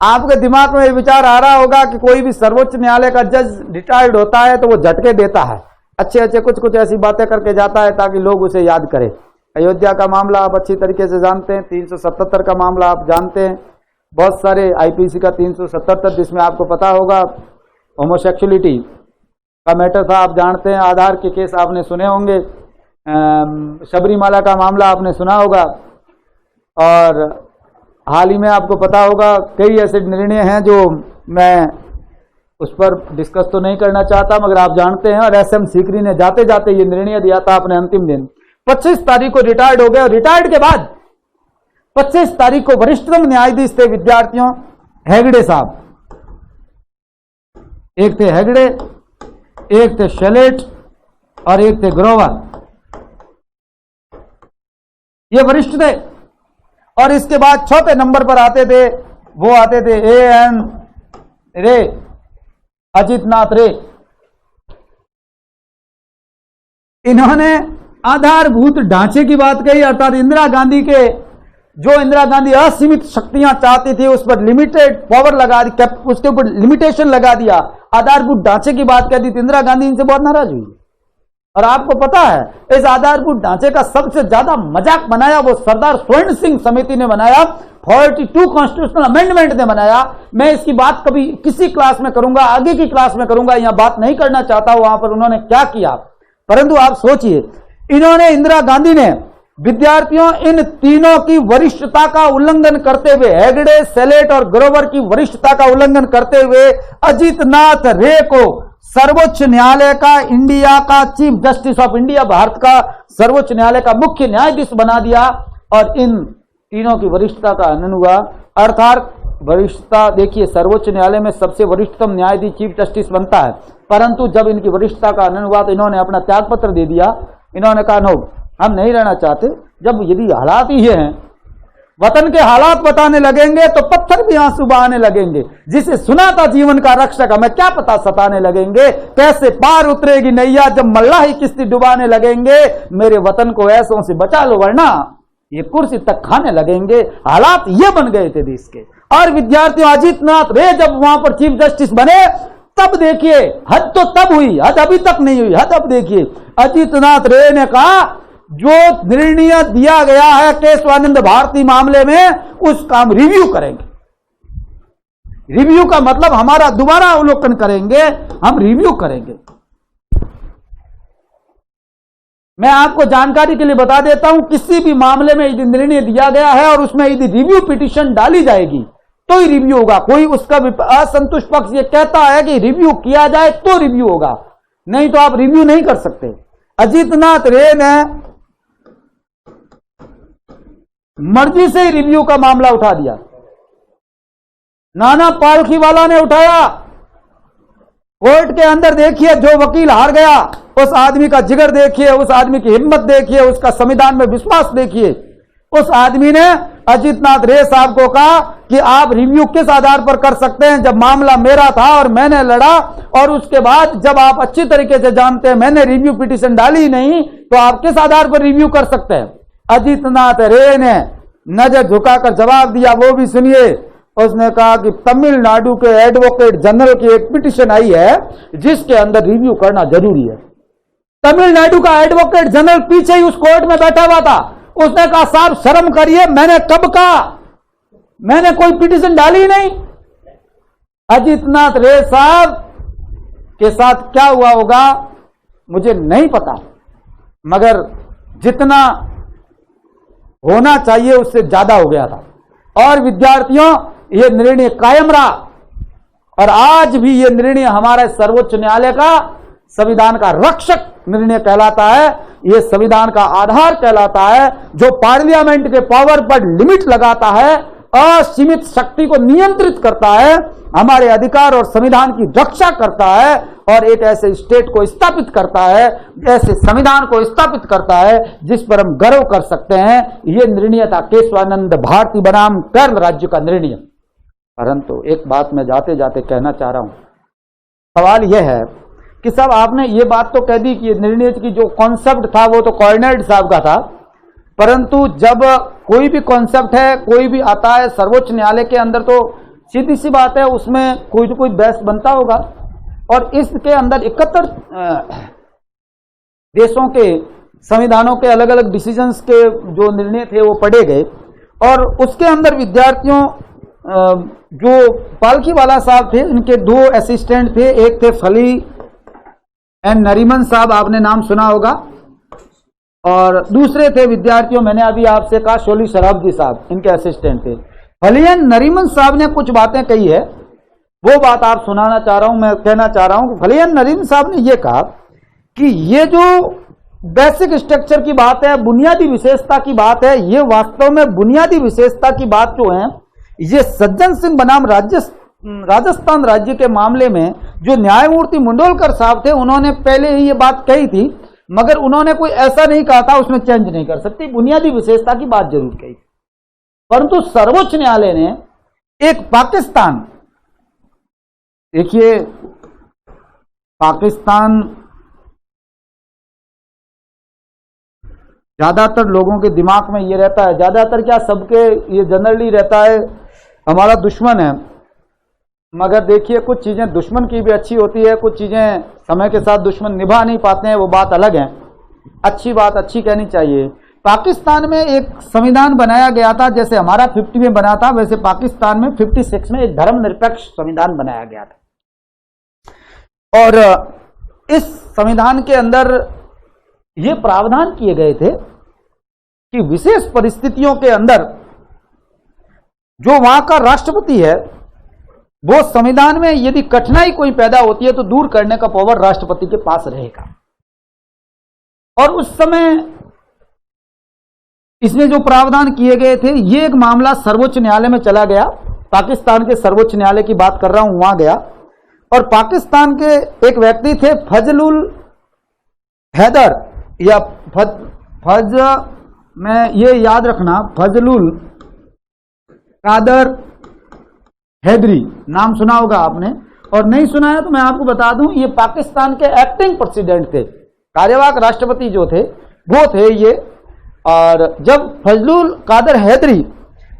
आपके दिमाग में विचार आ रहा होगा कि कोई भी सर्वोच्च न्यायालय का जज रिटायर्ड होता है तो वो झटके देता है, अच्छे अच्छे कुछ कुछ ऐसी बातें करके जाता है ताकि लोग उसे याद करें। अयोध्या का मामला आप अच्छी तरीके से जानते हैं, 377 का मामला आप जानते हैं, बहुत सारे आईपीसी का 377 जिसमें आपको पता होगा होमोसेक्सुअलिटी का मैटर था, आप जानते हैं। आधार के केस आपने सुने होंगे, शबरीमाला का मामला आपने सुना होगा, और हाल ही में आपको पता होगा कई ऐसे निर्णय हैं जो मैं उस पर डिस्कस तो नहीं करना चाहता, मगर आप जानते हैं। और एसएम सीकरी ने जाते जाते ये निर्णय दिया था अपने अंतिम दिन, 25 तारीख को रिटायर्ड हो गए। और रिटायर्ड के बाद 25 तारीख को वरिष्ठतम न्यायाधीश थे विद्यार्थियों हेगड़े साहब। एक थे हेगड़े, एक थे शेलेट और एक थे ग्रोवर। ये वरिष्ठ थे। और इसके बाद चौथे नंबर पर आते थे, वो आते थे एएन रे, अजित नाथ रे। इन्होंने आधारभूत ढांचे की बात कही, अर्थात इंदिरा गांधी के जो इंदिरा गांधी असीमित शक्तियां चाहती थी उस पर लिमिटेड पावर लगा दी, उसके ऊपर लिमिटेशन लगा दिया, आधारभूत ढांचे की बात कह दी। तो इंदिरा गांधी इनसे बहुत नाराज हुई। और आपको पता है इस आधारभूत ढांचे का सबसे ज्यादा मजाक बनाया वो सरदार स्वर्ण सिंह समिति ने बनाया, 42 कॉन्स्टिट्यूशनल अमेंडमेंट ने बनाया। मैं इसकी बात कभी किसी क्लास में करूंगा, आगे की क्लास में करूंगा, यहां बात नहीं करना चाहता वहां पर उन्होंने क्या किया। परंतु आप सोचिए, इन्होंने इंदिरा गांधी ने विद्यार्थियों इन तीनों की वरिष्ठता का उल्लंघन करते हुए, हेगड़े, सेलेट और ग्रोवर की वरिष्ठता का उल्लंघन करते हुए अजित नाथ रे को सर्वोच्च न्यायालय का, इंडिया का chief justice of India, Bharat का सर्वोच्च न्यायालय का मुख्य न्यायाधीश बना दिया। और इन तीनों की वरिष्ठता का हनन हुआ। अर्थात वरिष्ठता देखिए, सर्वोच्च न्यायालय में सबसे वरिष्ठतम न्यायाधीश चीफ जस्टिस बनता है, परंतु जब इनकी वरिष्ठता का हनन हुआ तो इन्होंने अपना त्याग पत्र दे दिया। इन्होंने कहा नो, हम नहीं रहना चाहते। जब यदि हालात ही हैं, वतन के हालात बताने लगेंगे तो पत्थर भी आंसू बहाने लगेंगे। जिसे सुना था जीवन का रक्षक, हमें क्या पता सताने लगेंगे। कैसे पार उतरेगी नैया जब मल्लाही किस्ती डुबाने लगेंगे। मेरे वतन को ऐसों से बचा लो वरना ये कुर्सी तक खाने लगेंगे। हालात ये बन गए थे देश के। और विद्यार्थियों, अजित नाथ रे जब वहां पर चीफ जस्टिस बने तब देखिए, हद तो तब हुई, हद अभी तक नहीं हुई, हद अब देखिए। अजित नाथ रे ने कहा जो निर्णय दिया गया है केशवानंद भारती मामले में उसका हम रिव्यू करेंगे। रिव्यू का मतलब हमारा दोबारा अवलोकन करेंगे, हम रिव्यू करेंगे। मैं आपको जानकारी के लिए बता देता हूं, किसी भी मामले में यदि निर्णय दिया गया है और उसमें यदि रिव्यू पिटीशन डाली जाएगी तो ही रिव्यू होगा। कोई उसका असंतुष्ट पक्ष ये कहता है कि रिव्यू किया जाए तो रिव्यू होगा, नहीं तो आप रिव्यू नहीं कर सकते। अजित नाथ रे ने मर्जी से ही रिव्यू का मामला उठा दिया। नाना पालखीवाला ने उठाया। कोर्ट के अंदर देखिए, जो वकील हार गया उस आदमी का जिगर देखिए, उस आदमी की हिम्मत देखिए, उसका संविधान में विश्वास देखिए। उस आदमी ने अजित नाथ रे साहब को कहा कि आप रिव्यू किस आधार पर कर सकते हैं, जब मामला मेरा था और मैंने लड़ा, और उसके बाद जब आप अच्छी तरीके से जानते हैं मैंने रिव्यू पिटीशन डाली नहीं, तो आप किस आधार पर रिव्यू कर सकते हैं। अजित नाथ रे ने नजर झुकाकर जवाब दिया, वो भी सुनिए। उसने कहा कि तमिलनाडु के एडवोकेट जनरल की एक पिटीशन आई है जिसके अंदर रिव्यू करना जरूरी है। तमिलनाडु का एडवोकेट जनरल पीछे ही उस कोर्ट में बैठा हुआ था। उसने कहा साहब शर्म करिए, मैंने कब कहा, मैंने कोई पिटीशन डाली नहीं। अजित नाथ रे साहब के साथ क्या हुआ होगा मुझे नहीं पता, मगर जितना होना चाहिए उससे ज्यादा हो गया था। और विद्यार्थियों, यह निर्णय कायम रहा और आज भी यह निर्णय हमारे सर्वोच्च न्यायालय का संविधान का रक्षक निर्णय कहलाता है। यह संविधान का आधार कहलाता है, जो पार्लियामेंट के पावर पर लिमिट लगाता है, असीमित शक्ति को नियंत्रित करता है, हमारे अधिकार और संविधान की रक्षा करता है और एक ऐसे स्टेट को स्थापित करता है, ऐसे संविधान को स्थापित करता है जिस पर हम गर्व कर सकते हैं। यह निर्णय था केशवानंद भारती बनाम केरल राज्य का निर्णय। परंतु एक बात मैं जाते जाते कहना चाह रहा हूं, सवाल यह है कि साहब आपने ये बात तो कह दी कि निर्णय की जो कॉन्सेप्ट था वो तो कॉर्नेड साहब का था, परंतु जब कोई भी कॉन्सेप्ट है, कोई भी आता है सर्वोच्च न्यायालय के अंदर, तो सीधी सी बात है उसमें कोई तो कोई बहस बनता होगा। और इसके अंदर 71 देशों के संविधानों के अलग अलग डिसीजंस के जो निर्णय थे वो पढ़े गए। और उसके अंदर विद्यार्थियों, जो पालखीवाला साहब थे, इनके 2 असिस्टेंट थे, एक थे फली एंड नरीमन साहब, आपने नाम सुना होगा, और दूसरे थे विद्यार्थियों, मैंने अभी आपसे कहा शोली शराब जी साहब, इनके असिस्टेंट थे। फली एंड नरीमन साहब ने कुछ बातें कही है वो बात आप सुनाना चाह रहा हूं, मैं कहना चाह रहा हूं कि फलियान नरीन साहब ने ये कहा कि ये जो बेसिक स्ट्रक्चर की बात है, बुनियादी विशेषता की बात है, ये वास्तव में बुनियादी विशेषता की बात जो है, ये सज्जन सिंह बनाम राजस्थान राज्य के मामले में जो न्यायमूर्ति मुंडोलकर साहब थे, उन्होंने पहले ही ये बात कही थी, मगर उन्होंने कोई ऐसा नहीं कहा था उसमें चेंज नहीं कर सकती, बुनियादी विशेषता की बात जरूर कही। परंतु सर्वोच्च न्यायालय ने एक पाकिस्तान, देखिए पाकिस्तान ज्यादातर लोगों के दिमाग में ये रहता है, ज्यादातर क्या सबके ये जनरली रहता है हमारा दुश्मन है, मगर देखिए कुछ चीजें दुश्मन की भी अच्छी होती है, कुछ चीजें समय के साथ दुश्मन निभा नहीं पाते हैं, वो बात अलग है। अच्छी बात अच्छी कहनी चाहिए। पाकिस्तान में एक संविधान बनाया गया था, जैसे हमारा 50 में बना था, वैसे पाकिस्तान में 56 में एक धर्मनिरपेक्ष संविधान बनाया गया था। और इस संविधान के अंदर ये प्रावधान किए गए थे कि विशेष परिस्थितियों के अंदर जो वहां का राष्ट्रपति है, वो संविधान में यदि कठिनाई कोई पैदा होती है तो दूर करने का पावर राष्ट्रपति के पास रहेगा। और उस समय इसमें जो प्रावधान किए गए थे, ये एक मामला सर्वोच्च न्यायालय में चला गया, पाकिस्तान के सर्वोच्च न्यायालय की बात कर रहा हूं, वहां गया। और पाकिस्तान के एक व्यक्ति थे फजलुल हैदर या फज में ये याद रखना, फजलुल कादर हैदरी, नाम सुना होगा आपने, और नहीं सुना है तो मैं आपको बता दूं, ये पाकिस्तान के एक्टिंग प्रेसिडेंट थे, कार्यवाहक राष्ट्रपति जो थे वो थे ये। और जब फजलुल कादर हैदरी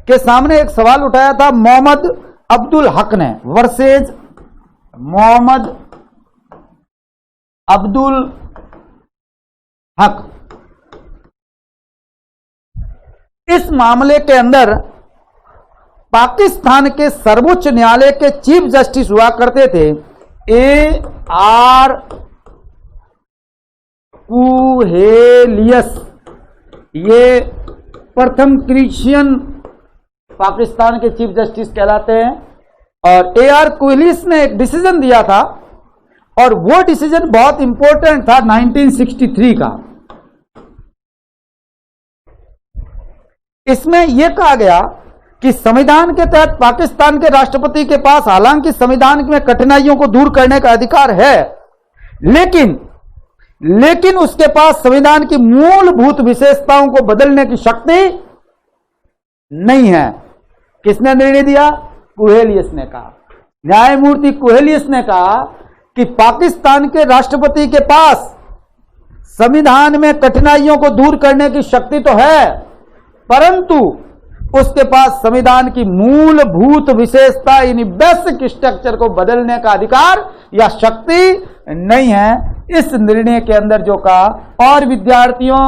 के सामने एक सवाल उठाया था मोहम्मद अब्दुल हक ने वर्सेज मोहम्मद अब्दुल हक, इस मामले के अंदर पाकिस्तान के सर्वोच्च न्यायालय के चीफ जस्टिस हुआ करते थे A.R. कुहेलियस, ये प्रथम क्रिश्चियन पाकिस्तान के चीफ जस्टिस कहलाते हैं। और A.R. कुहेलियस ने एक डिसीजन दिया था, और वो डिसीजन बहुत इंपॉर्टेंट था 1963 का। इसमें यह कहा गया कि संविधान के तहत पाकिस्तान के राष्ट्रपति के पास हालांकि संविधान में कठिनाइयों को दूर करने का अधिकार है, लेकिन उसके पास संविधान की मूलभूत विशेषताओं को बदलने की शक्ति नहीं है। किसने निर्णय दिया? कुहेलियस ने कहा, न्यायमूर्ति कुहेलियस ने कहा कि पाकिस्तान के राष्ट्रपति के पास संविधान में कठिनाइयों को दूर करने की शक्ति तो है, परंतु उसके पास संविधान की मूलभूत विशेषता यानी बेसिक स्ट्रक्चर को बदलने का अधिकार या शक्ति नहीं है। इस निर्णय के अंदर जो कहा, और विद्यार्थियों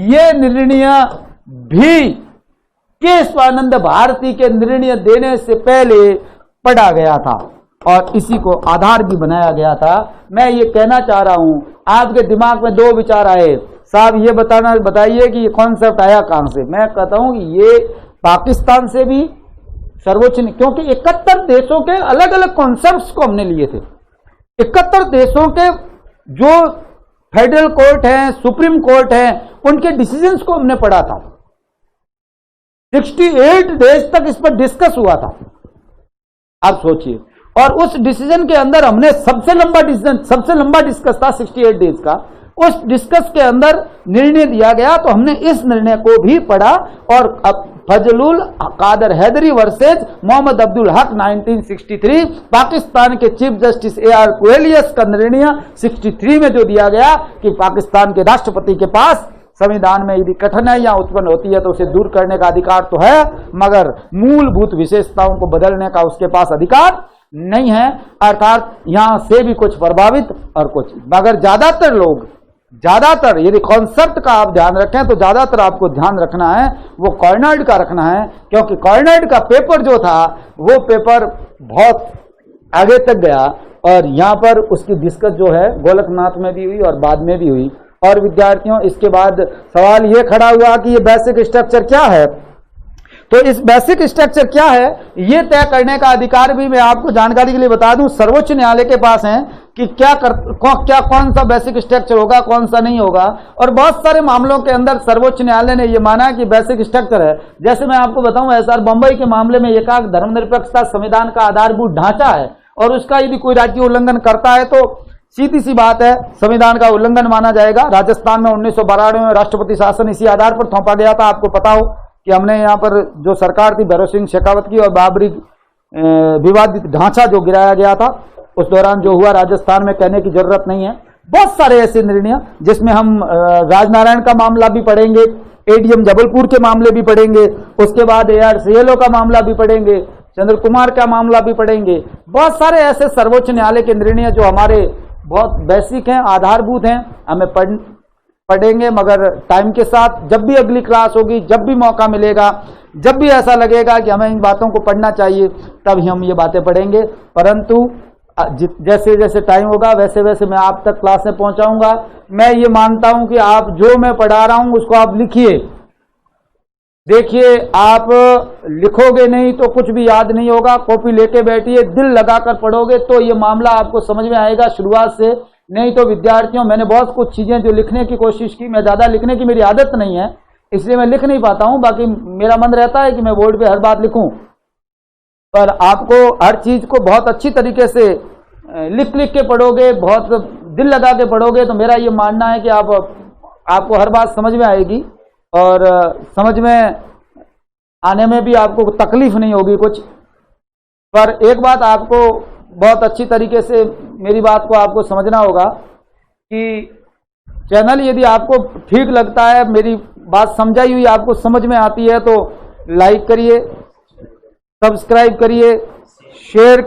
ये निर्णय भी केशवानंद भारती के निर्णय देने से पहले पढ़ा गया था और इसी को आधार भी बनाया गया था। मैं ये कहना चाह रहा हूं, आपके दिमाग में दो विचार आए, साहब ये बताइए कि ये कॉन्सेप्ट आया कहां से। मैं कहता हूं कि ये पाकिस्तान से भी सर्वोच्च, क्योंकि 71 देशों के अलग अलग कॉन्सेप्ट्स को हमने लिए थे। 71 देशों के जो फेडरल कोर्ट हैं, सुप्रीम कोर्ट हैं, उनके डिसीजंस को हमने पढ़ा था। 68 डेज तक इस पर डिस्कस हुआ था, आप सोचिए। और उस डिसीजन के अंदर हमने सबसे लंबा डिस्कस था 68 डेज का। उस डिस्कस के अंदर निर्णय दिया गया, तो हमने इस निर्णय को भी पढ़ा। और फजलुल कादर हैदरी वर्सेज मोहम्मद अब्दुल हक 1963, पाकिस्तान के चीफ जस्टिस A.R. कुहेलियस का निर्णय 63 में जो दिया गया कि पाकिस्तान के राष्ट्रपति के पास संविधान में यदि कठिनाइयां उत्पन्न होती है तो उसे दूर करने का अधिकार तो है, मगर मूलभूत विशेषताओं को बदलने का उसके पास अधिकार नहीं है। अर्थात यहां से भी कुछ प्रभावित और कुछ, मगर ज्यादातर यदि कॉन्सेप्ट का आप ध्यान रखें तो ज्यादातर आपको ध्यान रखना है वो कार्नाड का रखना है, क्योंकि कार्नाड का पेपर जो था वो पेपर बहुत आगे तक गया और यहां पर उसकी डिस्कस जो है गोलकनाथ में भी हुई और बाद में भी हुई। और विद्यार्थियों, इसके बाद सवाल ये खड़ा हुआ कि ये बेसिक स्ट्रक्चर क्या है। तो इस बेसिक स्ट्रक्चर क्या है ये तय करने का अधिकार भी मैं आपको जानकारी के लिए बता दूं सर्वोच्च न्यायालय के पास है कि कौन सा बेसिक स्ट्रक्चर होगा, कौन सा नहीं होगा। और बहुत सारे मामलों के अंदर सर्वोच्च न्यायालय ने यह माना कि बेसिक स्ट्रक्चर है। जैसे मैं आपको बताऊं एसआर बंबई के मामले में एकाक धर्मनिरपेक्षता संविधान का आधारभूत ढांचा है और उसका यदि कोई राज्य उल्लंघन करता है तो सीधी सी बात है संविधान का उल्लंघन माना जाएगा। राजस्थान में 1992 में राष्ट्रपति शासन इसी आधार पर थोपा गया था। आपको पता हो कि हमने यहाँ पर जो सरकार थी भैरव सिंह शेखावत की और बाबरी विवादित ढांचा जो गिराया गया था उस दौरान जो हुआ राजस्थान में कहने की जरूरत नहीं है। बहुत सारे ऐसे निर्णय जिसमें हम राजनारायण का मामला भी पढ़ेंगे, एडीएम जबलपुर के मामले भी पढ़ेंगे, उसके बाद ARCLO का मामला भी पढ़ेंगे, चंद्र कुमार का मामला भी पढ़ेंगे। बहुत सारे ऐसे सर्वोच्च न्यायालय के निर्णय जो हमारे बहुत बेसिक हैं, आधारभूत हैं, हमें पढ़ेंगे। मगर टाइम के साथ जब भी अगली क्लास होगी, जब भी मौका मिलेगा, जब भी ऐसा लगेगा कि हमें इन बातों को पढ़ना चाहिए तब ही हम ये बातें पढ़ेंगे। परंतु जैसे जैसे टाइम होगा वैसे वैसे मैं आप तक क्लास में पहुंचाऊंगा। मैं ये मानता हूं कि आप जो मैं पढ़ा रहा हूं उसको आप लिखिए, देखिए। आप लिखोगे नहीं तो कुछ भी याद नहीं होगा। कॉपी लेके बैठिए, दिल लगाकर पढ़ोगे तो ये मामला आपको समझ में आएगा शुरुआत से। नहीं तो विद्यार्थियों, मैंने बहुत कुछ चीजें जो लिखने की कोशिश की, मैं ज्यादा लिखने की मेरी आदत नहीं है इसलिए मैं लिख नहीं पाता हूं। बाकी मेरा मन रहता है कि मैं बोर्ड पे हर बात लिखूं, पर आपको हर चीज को बहुत अच्छी तरीके से लिख के पढ़ोगे, बहुत दिल लगा के पढ़ोगे तो मेरा ये मानना है कि आपको हर बात समझ में आएगी और समझ में आने में भी आपको तकलीफ नहीं होगी कुछ। पर एक बात आपको बहुत अच्छी तरीके से मेरी बात को आपको समझना होगा कि चैनल यदि आपको ठीक लगता है, मेरी बात समझाई हुई आपको समझ में आती है तो लाइक करिए, सब्सक्राइब करिए, शेयर करिए।